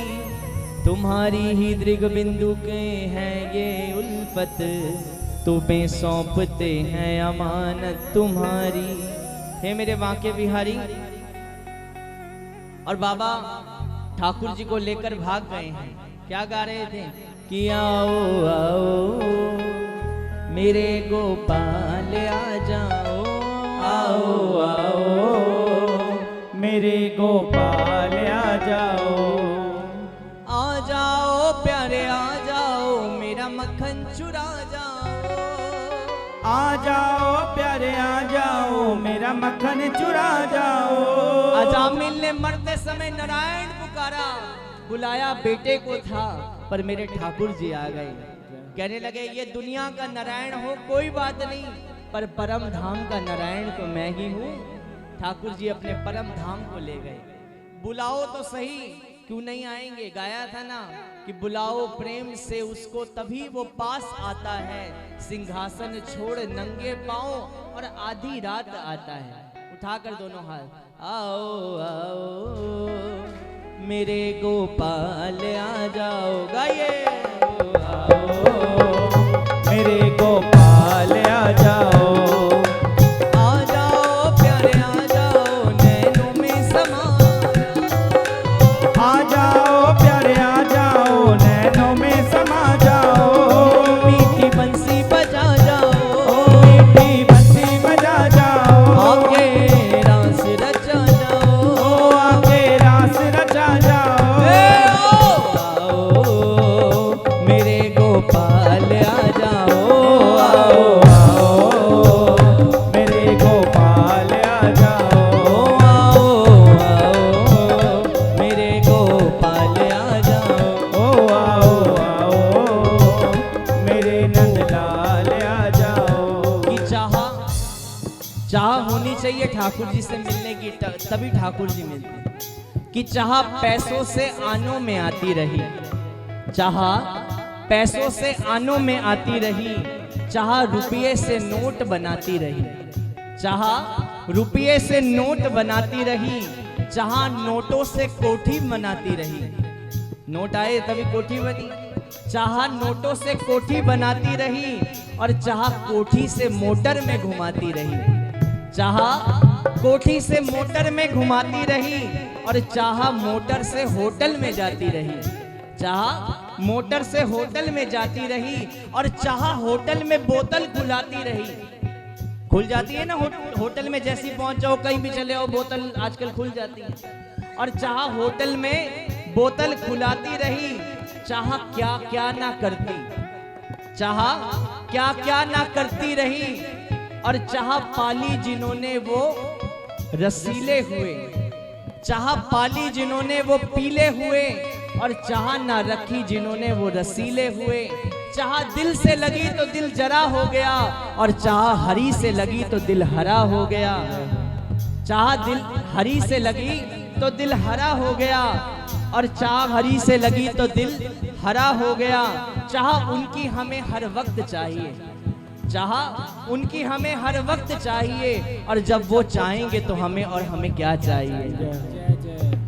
तुम्हारी ही दृग बिंदु के हैं ये उल्फत, तुम्हें सौंपते हैं अमानत तुम्हारी। हे मेरे बांके बिहारी। और बाबा ठाकुर जी को लेकर भाग गए हैं। क्या गा रहे थे कि आओ आओ मेरे गोपाल आ जाओ, आओ आओ मेरे गोपाल आ जाओ, आ जाओ प्यारे आ जाओ मेरा मक्खन चुरा जाओ। आ जाओ प्यारे आ जाओ मेरा मक्खन चुरा जाओ। अजामिल ने मरते समय नारायण पुकारा, बुलाया बेटे को था पर मेरे ठाकुर जी आ गए। कहने लगे ये दुनिया का नारायण हो कोई बात नहीं, पर परम धाम का नारायण तो मैं ही हूँ। ठाकुर जी अपने परम धाम को ले गए। बुलाओ तो सही, क्यों नहीं आएंगे? गाया था ना कि बुलाओ प्रेम से उसको तभी वो पास आता है, सिंहासन छोड़ नंगे पांव और आधी रात आता है। उठाकर दोनों हाथ, आओ आओ मेरे गोपाल आ जाओ। गाइए आओ मेरे गोपाल आ जाओ, आ जाओ प्यारे आ जाओ नैनों में समा। आ जाओ प्यारे आ जाओ नैनों में समा जाओ। मीठी बंसी बजा जाओ, मीठी बंसी बजा जाओ। आके रास रचा जाओ, आके रास रचा जाओ। आओ मेरे गोपाल आ जाओ, आओ आओ मेरे गोपाल आ जाओ। आओ मेरे गोपाल आ जाओ। आओ आओ मेरे नंदलाल आ जाओ। कि चाह होनी चाहिए ठाकुर जी से मिलने की, तभी ठाकुर जी मिलते हैं। कि चाह पैसों से आनों में आती रही, चाह पैसों से आनों में आती रही, चाह रुपये से नोट बनाती रही, चाह रुपये से नोट बनाती रही, चाह नोटों से कोठी बनाती रही। नोट आए तभी कोठी बनी। चाह नोटों से कोठी बनाती रही और चाह कोठी से मोटर में घुमाती रही। चाह कोठी से मोटर में घुमाती रही और चाह मोटर से होटल में जाती रही। चाह मोटर से होटल में जाती रही और चाह होटल में बोतल खुलाती रही। खुल जाती है ना होटल में, जैसी पहुंच जाओ कहीं भी चले आओ बोतल आजकल खुल जाती है। और चाह होटल में बोतल खुलाती रही, चाह क्या क्या ना करती, चाह क्या क्या ना करती रही। और चाह पाली जिन्होंने वो रसीले हुए, चाह पाली जिन्होंने वो पीले हुए, और चाह ना रखी जिन्होंने वो रसीले हुए। चाह दिल से लगी तो दिल जरा हो गया, और चाह हरी से लगी तो दिल हरा हो गया। चाह दिल हरी से लगी तो दिल हरा हो गया, और चाह हरी से लगी तो दिल हरा हो गया। चाह उनकी हमें हर वक्त चाहिए, चाह उनकी हमें हर वक्त चाहिए, और जब वो चाहेंगे तो हमें, और हमें क्या चाहिए।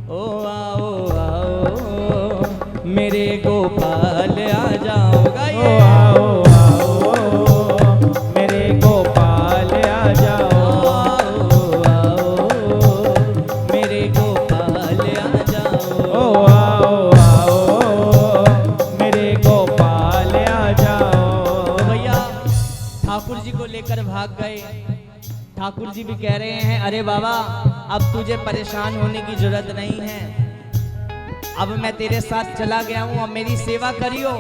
ओ आओ आओ मेरे गोपाल आ जाओ, ओ आओ आओ मेरे गोपाल आ जाओ, आओ मेरे गोपाल आ जाओ, ओ आओ आओ मेरे गोपाल आ जाओ। भैया ठाकुर जी को लेकर भाग गए। ठाकुर जी भी कह रहे हैं, अरे बाबा अब तुझे परेशान होने की जरूरत नहीं है, अब मैं तेरे साथ चला गया हूँ, अब मेरी सेवा करियो।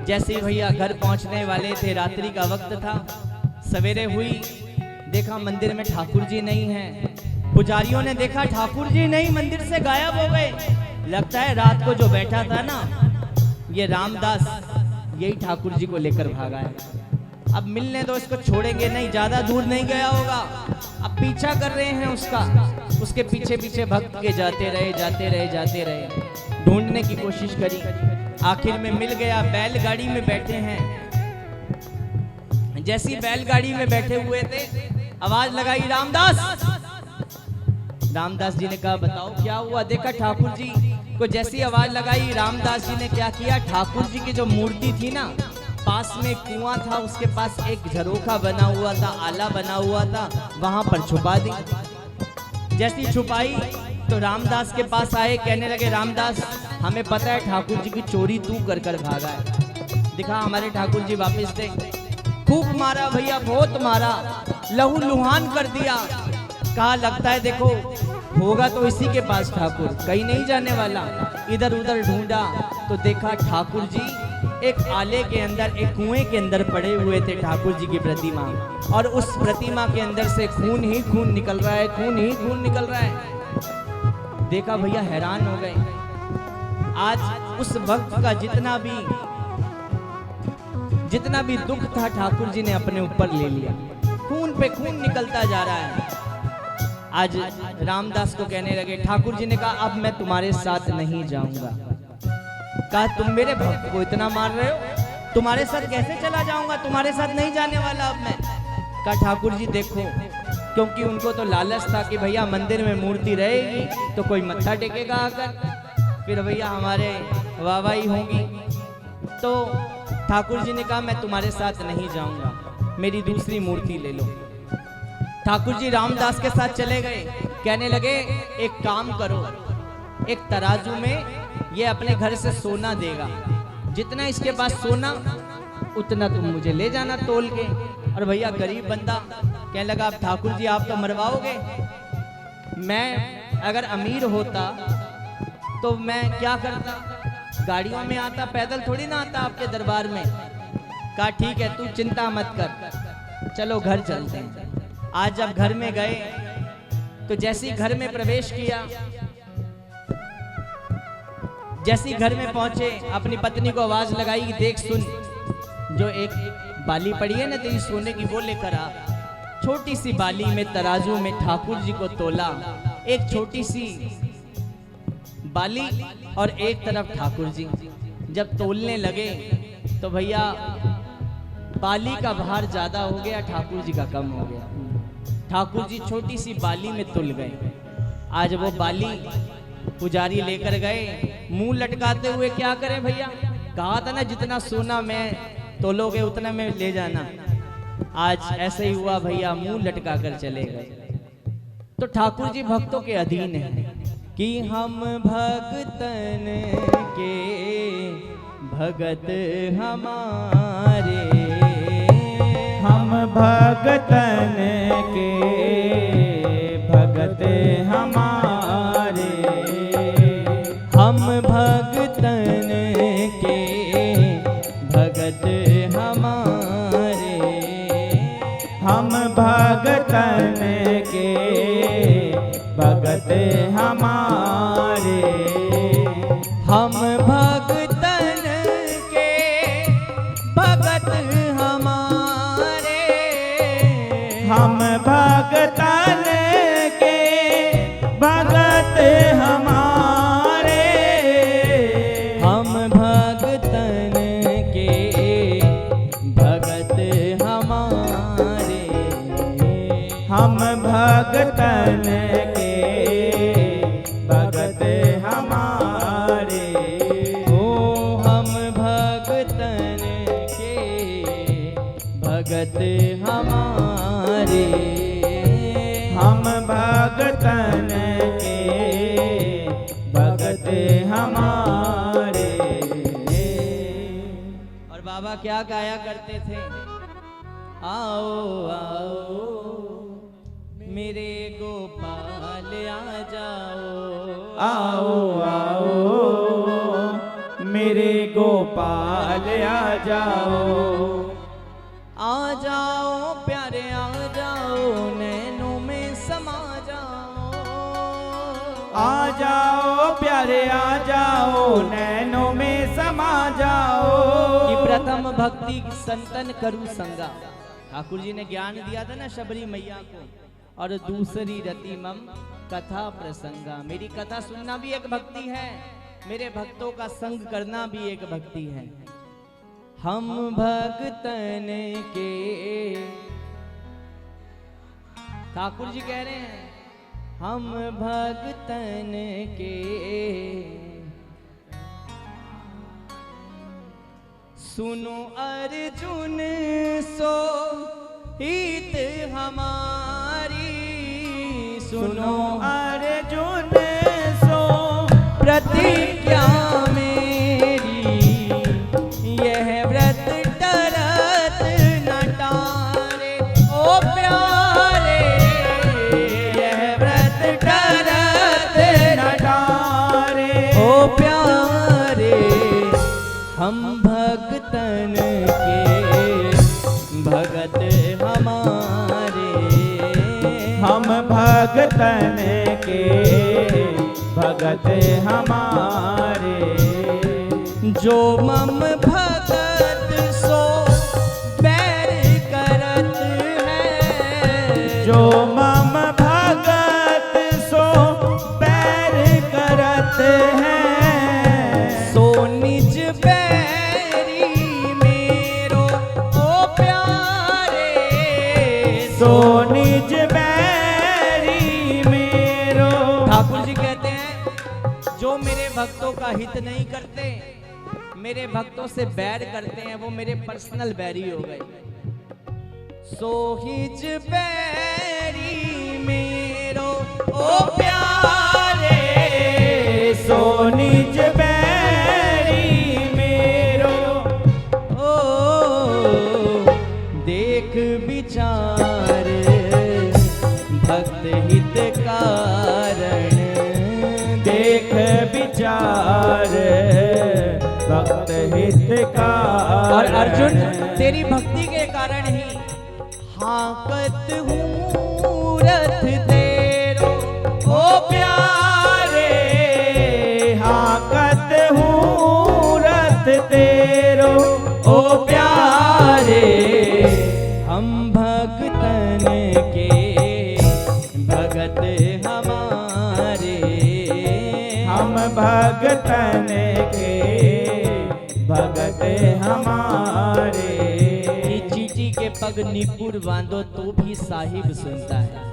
जैसे ही भैया घर पहुंचने वाले थे, रात्रि का वक्त था, सवेरे हुई, देखा मंदिर में ठाकुर जी नहीं हैं। पुजारियों ने देखा ठाकुर जी नहीं, मंदिर से गायब हो गए। लगता है रात को जो बैठा था ना ये रामदास, यही ठाकुर जी को लेकर भागा है। अब मिलने दो, इसको छोड़ेंगे नहीं, ज्यादा दूर नहीं गया होगा। अब पीछा कर रहे हैं उसका, उसके पीछे पीछे भक्त के जाते रहे जाते रहे जाते रहे, ढूंढने की कोशिश करी, आखिर में मिल गया। बैलगाड़ी में बैठे हैं, जैसी बैलगाड़ी में बैठे हुए थे आवाज लगाई, रामदास। रामदास जी ने कहा बताओ क्या हुआ। देखा ठाकुर जी को जैसी आवाज लगाई, रामदास जी ने क्या किया, ठाकुर जी की जो मूर्ति थी ना, पास में एक कुआं था, उसके पास एक झरोखा बना हुआ था, आला बना हुआ था, वहां पर छुपा दी। जैसी छुपाई तो रामदास के पास आए, कहने लगे रामदास हमें पता है ठाकुर जी की चोरी तू कर कर भागा है। दिखा हमारे ठाकुर जी वापस थे। खूब मारा भैया, बहुत मारा, लहू लुहान कर दिया। कहा लगता है देखो होगा तो इसी के पास ठाकुर, कहीं नहीं जाने वाला। इधर उधर ढूंढा तो देखा ठाकुर जी एक आले के अंदर, एक कुएं के अंदर पड़े हुए थे ठाकुर जी की प्रतिमा, और उस प्रतिमा के अंदर से खून ही खून निकल रहा है, खून ही खून निकल रहा है। देखा भैया हैरान हो गए। आज उस भक्त का जितना भी दुख था ठाकुर जी ने अपने ऊपर ले लिया, खून पे खून निकलता जा रहा है। आज रामदास को कहने लगे, ठाकुर जी ने कहा अब मैं तुम्हारे साथ नहीं जाऊंगा। कहा तुम मेरे भक्त को इतना मार रहे हो, तुम्हारे साथ कैसे चला जाऊंगा, तुम्हारे साथ नहीं जाने वाला अब मैं। कहा ठाकुर जी देखो, क्योंकि उनको तो लालच था कि भैया मंदिर में मूर्ति रहेगी तो कोई मत्था टेकेगा आकर, फिर भैया हमारे वाहवाही होगी। तो ठाकुर जी ने कहा मैं तुम्हारे साथ नहीं जाऊंगा, मेरी दूसरी मूर्ति ले लो। ठाकुर जी रामदास के साथ चले गए, कहने लगे एक काम करो, एक तराजू में ये अपने घर से सोना देगा, जितना इसके पास सोना उतना तुम मुझे ले जाना तोल के। और भैया गरीब बंदा कहने लगा अब ठाकुर जी आप तो मरवाओगे, मैं अगर अमीर होता तो मैं क्या करता, गाड़ियों में आता, पैदल थोड़ी ना आता आपके दरबार में। कहा ठीक है तू चिंता मत कर, चलो घर चलते हैं। आज जब घर में गए तो जैसी घर में प्रवेश किया, जैसी घर में पहुंचे अपनी पत्नी को आवाज लगाई, देख सुन, जो एक बाली पड़ी है ना तेरी सोने की वो लेकर आ। छोटी सी बाली में तराजू में ठाकुर जी को तोला, एक छोटी सी बाली और एक तरफ ठाकुर जी। जब तोलने लगे तो भैया बाली का भार ज्यादा हो गया, ठाकुर जी का कम हो गया। ठाकुर जी छोटी सी बाली में तुल गए। आज वो बाली पुजारी लेकर गए, मुंह लटकाते हुए क्या करें भैया, कहा था ना जितना सोना मैं तोलोगे उतना में ले जाना। आज ऐसे ही हुआ भैया, मुंह लटका कर चले गए। तो ठाकुर जी भक्तों के अधीन है कि हम भक्तन के भगत हमारे, हम भगतन के भगत हमारे, हम भगतन के भगत हमारे, हम भगतन के भगत हमारे, हम भगतन के भगत हमारे, हम भगतन के भगत हम भगतन के भगत हमारे। ओ हम भगतन के भगत हमारे। हम भगतन के भगत हमारे। और बाबा क्या गाया करते थे? आओ आओ मेरे गोपाल आ जाओ। आओ आओ मेरे गोपाल आ जाओ। आ जाओ प्यारे आ जाओ नैनों में समा जाओ। आ जाओ प्यारे आ जाओ नैनों में समा जाओ। कि प्रथम भक्ति संतन करू संगा। ठाकुर जी ने ज्ञान दिया था ना शबरी मैया को। और दूसरी रति मम कथा प्रसंगा। मेरी कथा सुनना भी एक भक्ति है, मेरे भक्तों का संग करना भी एक भक्ति है। हम भक्तन के, ठाकुर जी कह रहे हैं हम भक्तन के। सुनो अर्जुन सो हित हमारी। सुनो अर्जुन सो प्रतिज्ञा मेरी। यह व्रत टरत न टारे ओ प्यारे। यह व्रत टरत न टारे ओ प्यारे। हम भक्तन के भगत हमारे। हम भगतन के भगत हमारे। जो मम भगत सो बैर करत है। जो मम भगत सो बैर करत है। सो निज बैरी मेरो ओ प्यारे। सो निज बैरी मेरो। ठाकुर जी कहते हैं जो मेरे भक्तों का हित नहीं करते, मेरे भक्तों से बैर करते हैं, वो मेरे पर्सनल बैरी हो गए। सो हिज बैरी मेरो ओ प्यारे। सो निज बैरी मेरो। ओ देख विचार भक्त हित कारण। देख विचार भक्त हित का। और अर्जुन तेरी भक्ति के कारण ही हाकत हूँ रथ तेरो ओ प्यारे। हाकत हूँ रथ तेरो ओ प्यारे। हम भक्तन के भगत हमारे। हम भगतन के भगत हमारे। ये चींटी के पग निपुर बांधो तो भी साहिब सुनता है।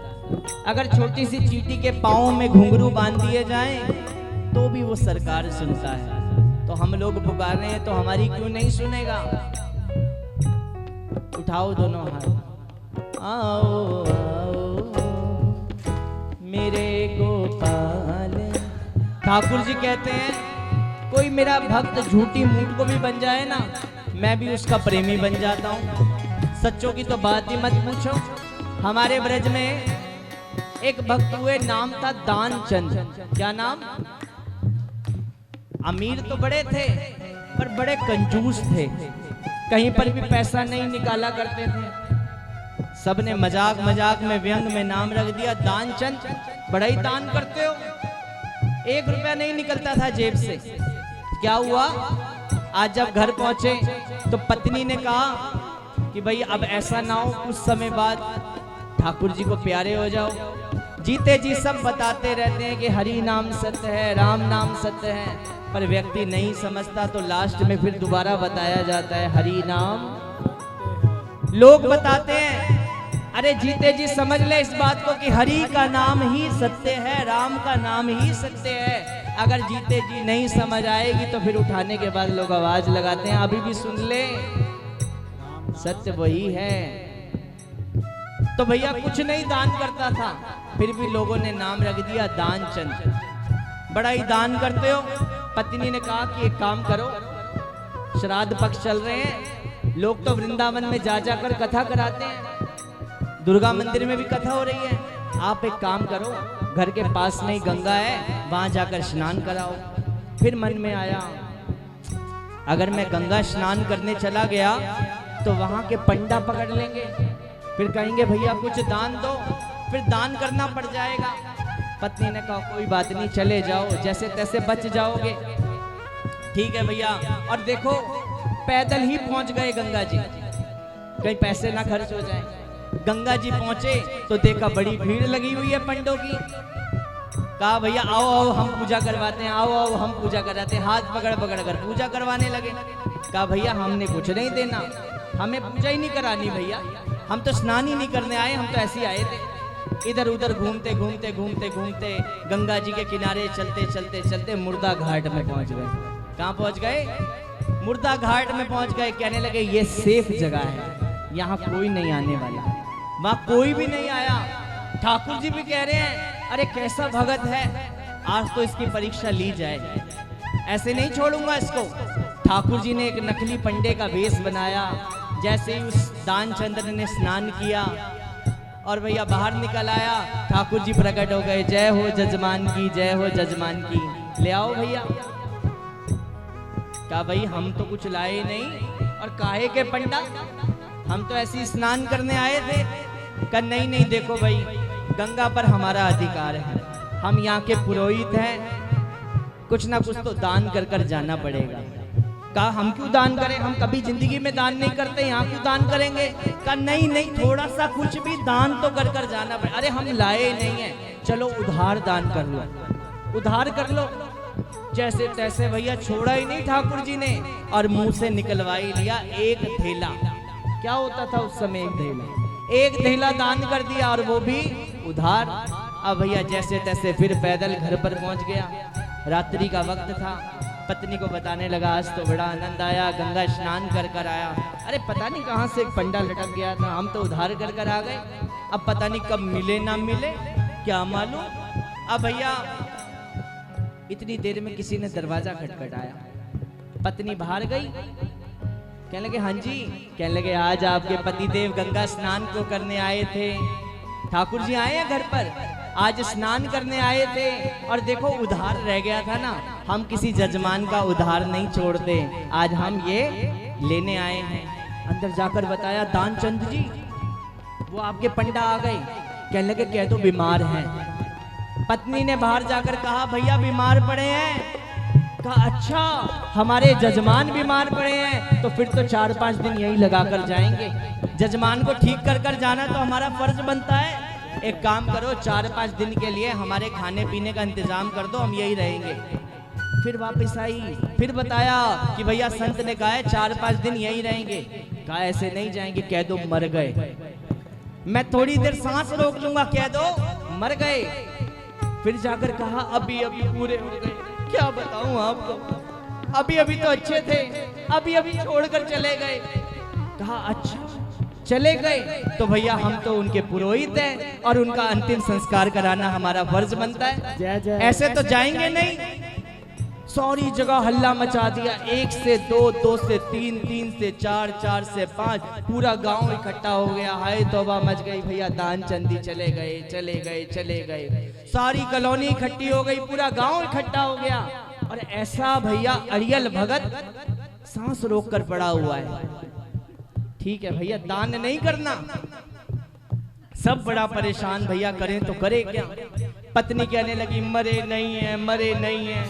अगर छोटी सी चींटी के पाँव में घुंघरू बांध दिए जाएं तो भी वो सरकार सुनता है। तो हम लोग पुकार रहे हैं तो हमारी क्यों नहीं सुनेगा? उठाओ दोनों हाथ। आओ आओ मेरे गोपाल। ठाकुर जी कहते हैं कोई मेरा भक्त झूठी मूठ को भी बन जाए ना, मैं भी उसका प्रेमी बन जाता हूँ। सच्चों की तो बात ही मत पूछो। हमारे ब्रज में एक भक्त हुए, नाम था दानचंद। क्या नाम? अमीर तो बड़े थे पर बड़े कंजूस थे। कहीं पर भी पैसा नहीं निकाला करते थे। सबने मजाक मजाक में व्यंग में नाम रख दिया दानचंद। बड़ा ही दान करते हो। 1 रुपया नहीं निकलता था जेब से। क्या हुआ? आज जब घर पहुंचे तो पत्नी ने कहा कि भाई अब ऐसा ना हो कुछ समय बाद ठाकुर जी को प्यारे हो जाओ। जीते जी सब बताते रहते हैं कि हरि नाम सत्य है, राम नाम सत्य है, पर व्यक्ति नहीं समझता तो लास्ट में फिर दोबारा बताया जाता है हरि नाम। लोग बताते हैं अरे जीते जी समझ ले इस बात को कि हरि का नाम ही सत्य है, राम का नाम ही सत्य है। अगर जीते जी नहीं समझ आएगी तो फिर उठाने के बाद लोग आवाज लगाते हैं, अभी भी सुन ले, सत्य वही है। तो भैया कुछ नहीं दान करता था, फिर भी लोगों ने नाम रख दिया दानचंद। बड़ा ही दान करते हो। पत्नी ने कहा कि एक काम करो, श्राद्ध पक्ष चल रहे हैं, लोग तो वृंदावन में जा जाकर कथा कराते हैं, दुर्गा मंदिर में भी कथा हो रही है, आप एक काम करो, घर के पास में ही गंगा है, वहां जाकर स्नान कराओ। फिर मन में आया, अगर मैं गंगा स्नान करने चला गया तो वहां के पंडा पकड़ लेंगे, फिर कहेंगे भैया कुछ दान दो, फिर दान करना पड़ जाएगा। पत्नी ने कहा कोई बात नहीं, चले जाओ, जैसे तैसे बच जाओगे। ठीक है भैया। और देखो पैदल ही पहुंच गए गंगा जी, कहीं पैसे ना खर्च हो जाए। गंगा जी पहुंचे तो देखा बड़ी भीड़ लगी हुई है पंडों की। कहा भैया आओ आओ हम पूजा करवाते हैं, आओ आओ हम पूजा कराते हैं। हाथ पकड़ पकड़ कर पूजा करवाने लगे। कहा भैया हमने कुछ नहीं देना, हमें पूजा ही नहीं करानी भैया, हम तो स्नान ही नहीं करने आए, हम तो ऐसे ही आए थे। इधर उधर घूमते घूमते घूमते घूमते गंगा जी के किनारे चलते चलते चलते मुर्दा घाट में पहुंच गए। कहाँ पहुंच गए? मुर्दा घाट में पहुंच गए। कहने लगे ये सेफ जगह है, यहाँ कोई नहीं आने वाला। वहां कोई भी नहीं आया। ठाकुर जी भी कह रहे हैं अरे कैसा भगत है, आज तो इसकी परीक्षा ली जाए, ऐसे नहीं छोड़ूंगा इसको। ठाकुर जी ने एक नकली पंडे का वेश बनाया। जैसे ही उस दानचंद्र ने स्नान किया और भैया बाहर निकल आया, ठाकुर जी प्रकट हो गए। जय हो जजमान की, जय हो जजमान की। ले आओ भैया। कहा भाई हम तो कुछ लाए नहीं, और काहे के पंडा, हम तो ऐसे ही स्नान करने आए थे। कहा नहीं नहीं देखो भाई, गंगा पर हमारा अधिकार है, हम यहाँ के पुरोहित हैं, कुछ ना कुछ तो दान कर कर जाना पड़ेगा। कहा हम क्यों दान करें, हम कभी जिंदगी में दान नहीं करते, यहाँ क्यों दान करेंगे। कहा नहीं नहीं थोड़ा सा कुछ भी दान तो कर कर जाना पड़ेगा। अरे हम लाए नहीं है, चलो उधार दान कर लो, उधार कर लो। जैसे तैसे भैया छोड़ा ही नहीं ठाकुर जी ने, और मुंह से निकलवा ही लिया एक थैला। क्या होता था उस समय एक थैला, एक थैला दान कर दिया, और वो भी उधार। अब भैया जैसे तैसे फिर पैदल घर पर पहुंच गया। रात्रि का वक्त था। पत्नी को बताने लगा आज तो बड़ा आनंद आया, गंगा स्नान कर कर आया। अरे पता नहीं कहां से एक पंडा लटक गया था, हम तो उधार कर कर आ गए, अब पता नहीं कब मिले ना मिले, क्या मालूम। अब भैया इतनी देर में किसी ने दरवाजा खटखटाया। पत्नी बाहर गई, कहने लगे हाँ जी। कहने लगे आज आपके पतिदेव गंगा स्नान को करने आए थे, ठाकुर जी आए हैं घर पर, आज स्नान करने आए थे, और देखो उधार रह गया था ना, हम किसी जजमान का उधार नहीं छोड़ते, आज हम ये लेने आए हैं। अंदर जाकर बताया दानचंद जी, वो आपके पंडा आ गए। कहने लगे कह तो बीमार हैं। पत्नी ने बाहर जाकर कहा भैया बीमार पड़े हैं। कहा अच्छा हमारे जजमान बीमार पड़े हैं, तो फिर तो 4-5 दिन यही लगा कर जाएंगे, जजमान को ठीक कर कर जाना तो हमारा फर्ज बनता है। एक काम करो 4-5 दिन के लिए हमारे खाने पीने का इंतजाम कर दो, हम यही रहेंगे। फिर वापस आई, फिर बताया कि भैया संत ने कहा है 4-5 दिन यही रहेंगे। कहा ऐसे नहीं जाएंगे, कह दो मर गए, मैं थोड़ी देर सांस रोक लूंगा, कह दो मर गए। फिर जाकर कहा अभी अभी पूरे हो गए, क्या बताऊं आपको, अभी अभी तो अच्छे थे, अभी अभी छोड़कर चले गए। कहा अच्छा चले गए, तो भैया हम तो उनके पुरोहित हैं और उनका अंतिम संस्कार कराना हमारा फर्ज बनता है, ऐसे तो जाएंगे नहीं। सारी जगह हल्ला मचा दिया, 1 से 2, 2 से 3, 3 से 4, 4 से 5, पूरा गांव इकट्ठा हो गया। हाय तौबा मच गई भैया, दानचंदी चले गए चले गए चले गए, सारी कॉलोनी इकट्ठी हो गई, पूरा गांव इकट्ठा हो गया। और ऐसा भैया अड़ियल भगत सांस रोक कर पड़ा हुआ है। ठीक है भैया दान नहीं करना, सब बड़ा परेशान, भैया करें तो करे क्या। पत्नी कहने लगी मरे नहीं है, मरे नहीं है,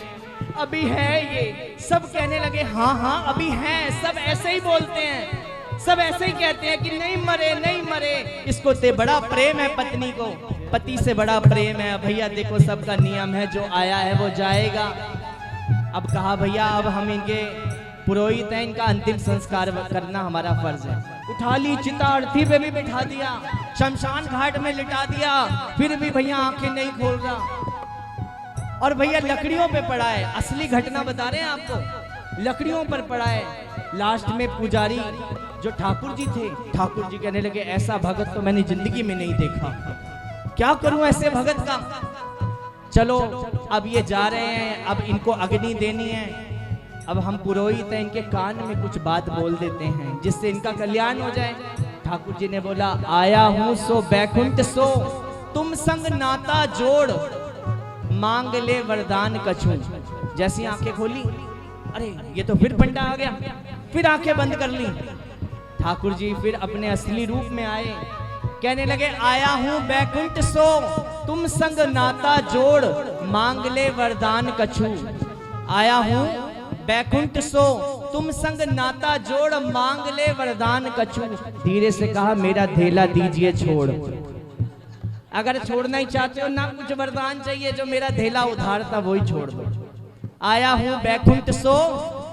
अभी है ये। सब कहने लगे हाँ हाँ अभी है, सब ऐसे ही बोलते हैं, सब ऐसे ही कहते हैं कि नहीं मरे नहीं मरे। इसको ते बड़ा प्रेम है पत्नी को, पति से बड़ा प्रेम है। भैया देखो सबका नियम है, जो आया है वो जाएगा। अब कहा भैया अब हम इनके पुरोहित हैं, इनका अंतिम संस्कार करना हमारा फर्ज है। उठा ली चिता, अर्थी पे भी बिठा दिया, शमशान घाट में लिटा दिया, फिर भी भैया आंखें नहीं खोल रहा। और भैया लकड़ियों पे पड़ा है, असली घटना बता रहे हैं आपको, लकड़ियों पर पड़ा है। लास्ट में पुजारी जो ठाकुर जी थे, ठाकुर जी कहने लगे ऐसा भगत तो मैंने जिंदगी में नहीं देखा, क्या करूं ऐसे भगत का। चलो अब ये जा रहे हैं, अब इनको अग्नि देनी है। अब हम पुरोहित हैं, इनके कान में कुछ बात बोल देते हैं जिससे इनका कल्याण हो जाए। ठाकुर जी ने बोला, आया हूं सो बैकुंठ सो, तुम संग नाता जोड़, मांग ले वरदान कछू। जैसी आंखें खोली, अरे ये तो फिर पंडा आ गया, फिर आंखें बंद कर ली। ठाकुर जी फिर अपने असली रूप में आए, कहने लगे, आया हूं बैकुंठ सो, तुम संग नाता जोड़, मांग ले वरदान कछू। आया हूं बैकुंठ सो, तुम संग नाता जोड़, मांग ले वरदान कछू। धीरे से कहा, मेरा धेला दीजिए छोड़। अगर छोड़ना ही चाहते हो ना, कुछ वरदान चाहिए, जो मेरा धेला उधार था वही छोड़ दो। आया हूं बैकुंठ सो,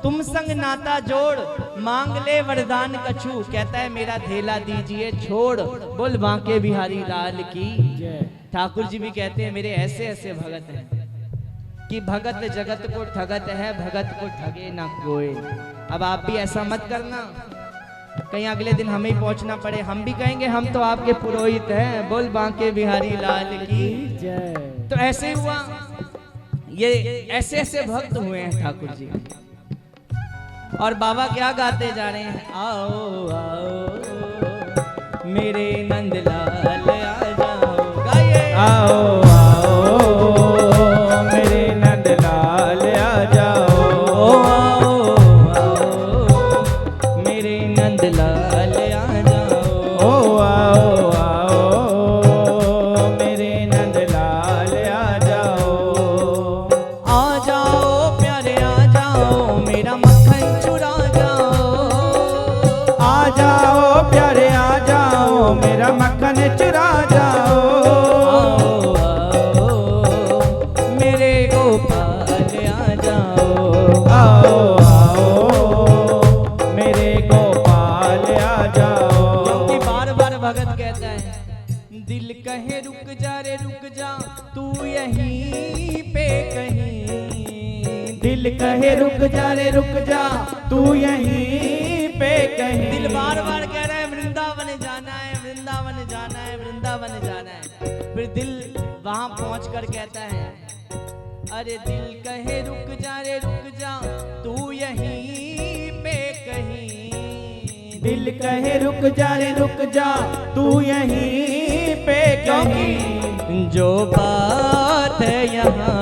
तुम संग नाता जोड़, मांग ले वरदान कछू। कहता है, मेरा धेला दीजिए छोड़, बोल बांके बिहारी लाल की। ठाकुर जी भी कहते हैं, मेरे ऐसे ऐसे भगत हैं कि भगत जगत को ठगत है, भगत को ठगे ना कोई। अब आप भी ऐसा मत करना, कहीं अगले दिन हमें ही पहुंचना पड़े, हम भी कहेंगे हम तो आपके पुरोहित हैं, बोल बांके बिहारी लाल की जय। तो ऐसे हुआ, ये ऐसे ऐसे भक्त हुए हैं ठाकुर जी। और बाबा क्या गाते जा रहे हैं, आओ आओ मेरे नंदलाल आ जाओ, गाइए। आओ आओ मेरे नंदलाल आ जाओ, आओ आओ मेरे नंदलाल आ जाओ, आओ आओ मेरे नंदलाल आ जाओ प्यारे आ जाओ, मेरा मक्खन चुरा जाओ। आ जाओ प्यारे आ जाओ, मेरा मक्खन चुरा जाओ। मेरे गोपाल आ जाओ, आओ आओ मेरे गोपाल आ जाओ। क्योंकि बार बार भगत कहता है, दिल कहे रुक जा रे रुक जा, तू यहीं पे कहीं। दिल कहे रुक जा रे रुक जा, तू यहीं पे कहीं। दिल बार बार कह रहा है, वृंदावन जाना है, वृंदावन जाना है, वृंदावन जाना है। फिर दिल वहां पहुंच कर कहता है, अरे दिल कहे रुक जा रे रुक जा, तू यहीं पे कहीं। दिल कहे रुक जा रे रुक जा, तू यहीं पे कहीं। जो बात है यहाँ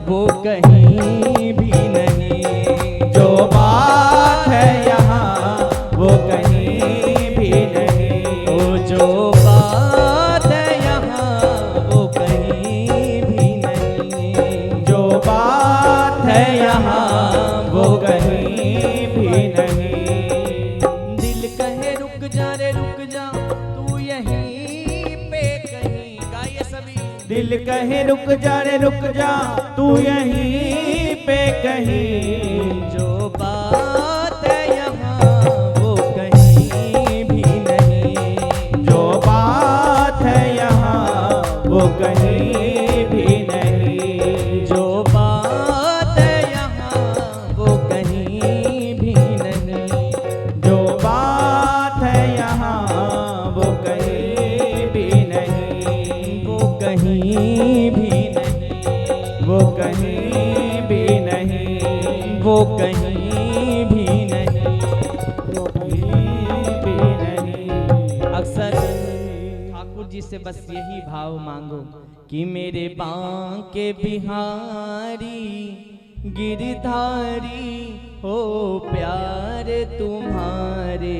वो कहीं भी नहीं, जो बात है यहाँ वो कहीं भी नहीं। ओ जो बात है यहाँ वो कहीं भी नहीं, जो बात है यहाँ वो कहीं भी नहीं। दिल कहे रुक जा रे रुक जा, तू यहीं पे कहीं। गाइए सभी, दिल कहे रुक जा रे रुक जा, तू यहीं पे कहीं। जो बात है यहाँ वो कहीं भी नहीं, जो बात है यहाँ वो कहीं भी नहीं। जो बात है यहाँ वो कहीं भी नहीं। जो बात है यहाँ वो कहीं भी नहीं। वो कहीं भी नहीं, वो कहीं भी नहीं। वो कहीं भी नहीं, वो कहीं भी नहीं। अक्सर ठाकुर जी से बस यही भाव मांगो कि मेरे बांके बिहारी गिरधारी हो, प्यार तुम्हारे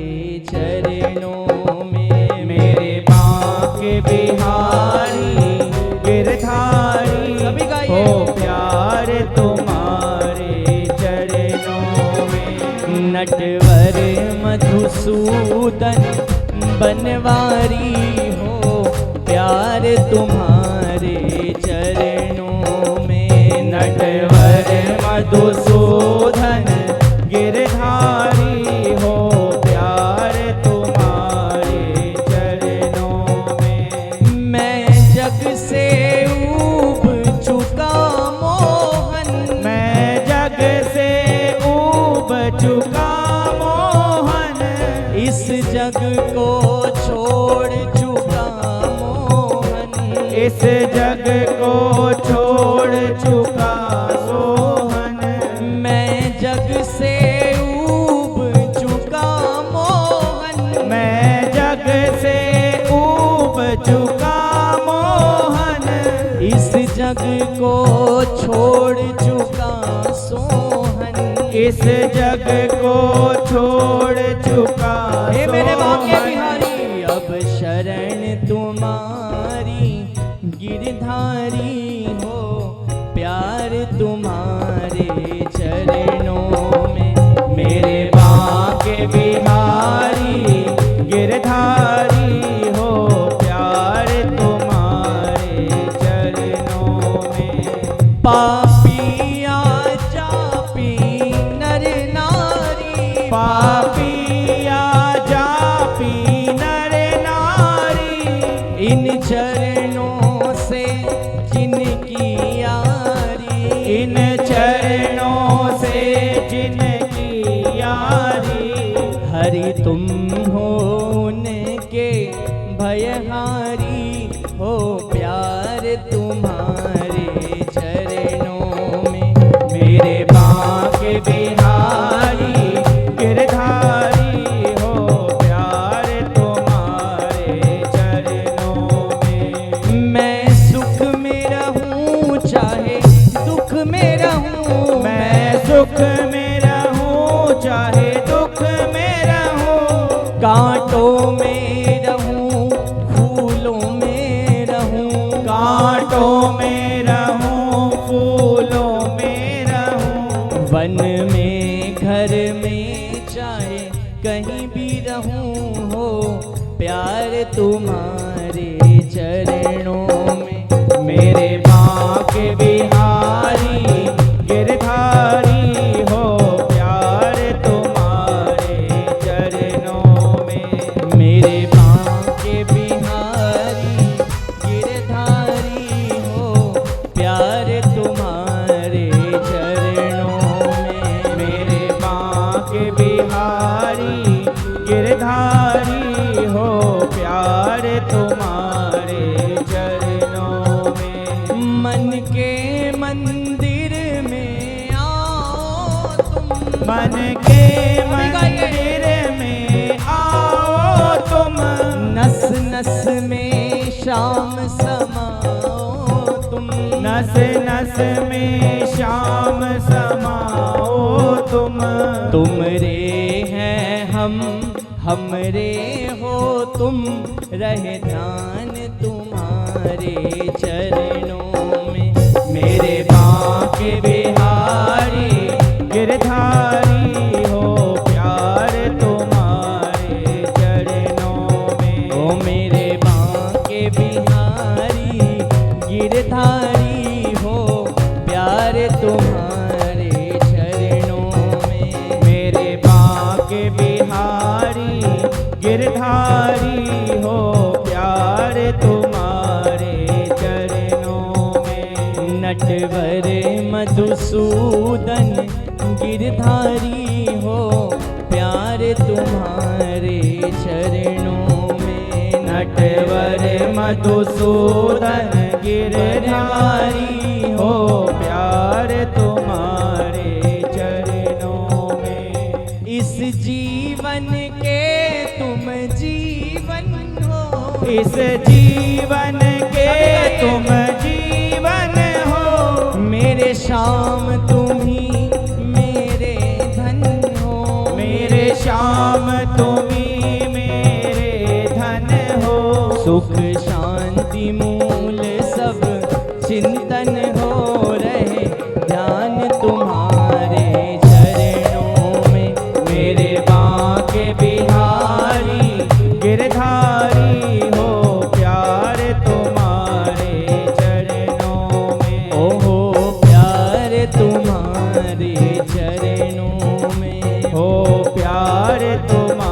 चरणों में। मेरे बांके बिहारी गिरधारी सभी गाइए। हो, प्यार तुम्हारे चरणों में। नटवर मधुसूदन बनवारी हो, प्यार तुम्हारे चरणों में। नटवर मधुसूदन गिरधारी हो, प्यार तुम्हारे चरणों में। छोड़ चुका मोहन, इस जग को छोड़ चुका सोहन, मैं जग से ऊब चुका मोहन, मैं जग से ऊब चुका मोहन, इस जग को छोड़ चुका सोहन, इस जग को छोड़ चुका हे मेरे बाके सोहन। बिहारी, अब शरण तुम्हारी गिरधारी हो, प्यार तुम्हारे चरणों में, मेरे बाके बिहारी गिरधारी हो, प्यार तुम्हारे चरणों में। पापिया जापी नर नारी, पापिया जापी नर नारी, इन चरणों से जिनकी यारी, इन चरणों से जिनकी यारी, हरि तुम हो उनके भयहारी हो, प्यार तुम्हारे चरणों में, मेरे बाके बिहारी गिरधारी हो, प्यार तुम्हारे चरणों में। मैं सुख में रहूं चाहे दुख में रहूं, मैं सुख में रहूं चाहे दुख में रहूं, कांटों में रहूं फूलों में रहूं, कांटों में रहूं फूलों में रहूं, वन में घर में चाहे कहीं भी रहूं हो, प्यार तुम्हारे चरणों में, मेरे बाके बिहारी गिरधारी हो, प्यार तुम्हारे चरणों में। मेरे बांके बिहारी गिरधारी हो, प्यार तुम्हारे चरणों में, मेरे बाके बिहारी गिरधारी हो, प्यार तुम्हारे चरणों में। मन के मंदिर में आओ तुम, मन के मंदिर में आओ तुम, नस नस में शाम समाओ तुम, नस नस में शाम समाओ तुम। तुम रे हैं हम रे हो तुम, रहे ध्यान तुम्हारे चरणों में, मेरे बाके बिहारी गिरधारी हो, प्यार तुम्हारे चरणों में। ओ मेरे बांके बिहारी गिरधारी हो, प्यार तुम्हारे चरणों में, मेरे बाके बिहारी गिरधारी हो, प्यार तुम्हारे चरणों में। नटवर मधुसूदन गिरधारी हो, प्यार तुम्हारे चरणों में, नटवर मधुसूदन गिरधारी हो, प्यार तुम्हारे चरणों में। इस जीवन के तुम जीवन हो, इस जीवन के तुम जीवन हो, मेरे शाम तुम्ही मेरे धन हो, मेरे श्याम तुम्ही मेरे धन हो। सुख शांति मूल सब चिंतन हो, रहे ध्यान तुम्हारे चरणों में, मेरे बाके बिहारी गिरधारी हो, प्यार तुम्हारे चरणों में। ओहो प्यार तुम्हारे चरणों में, हो प्यार तुम्हारे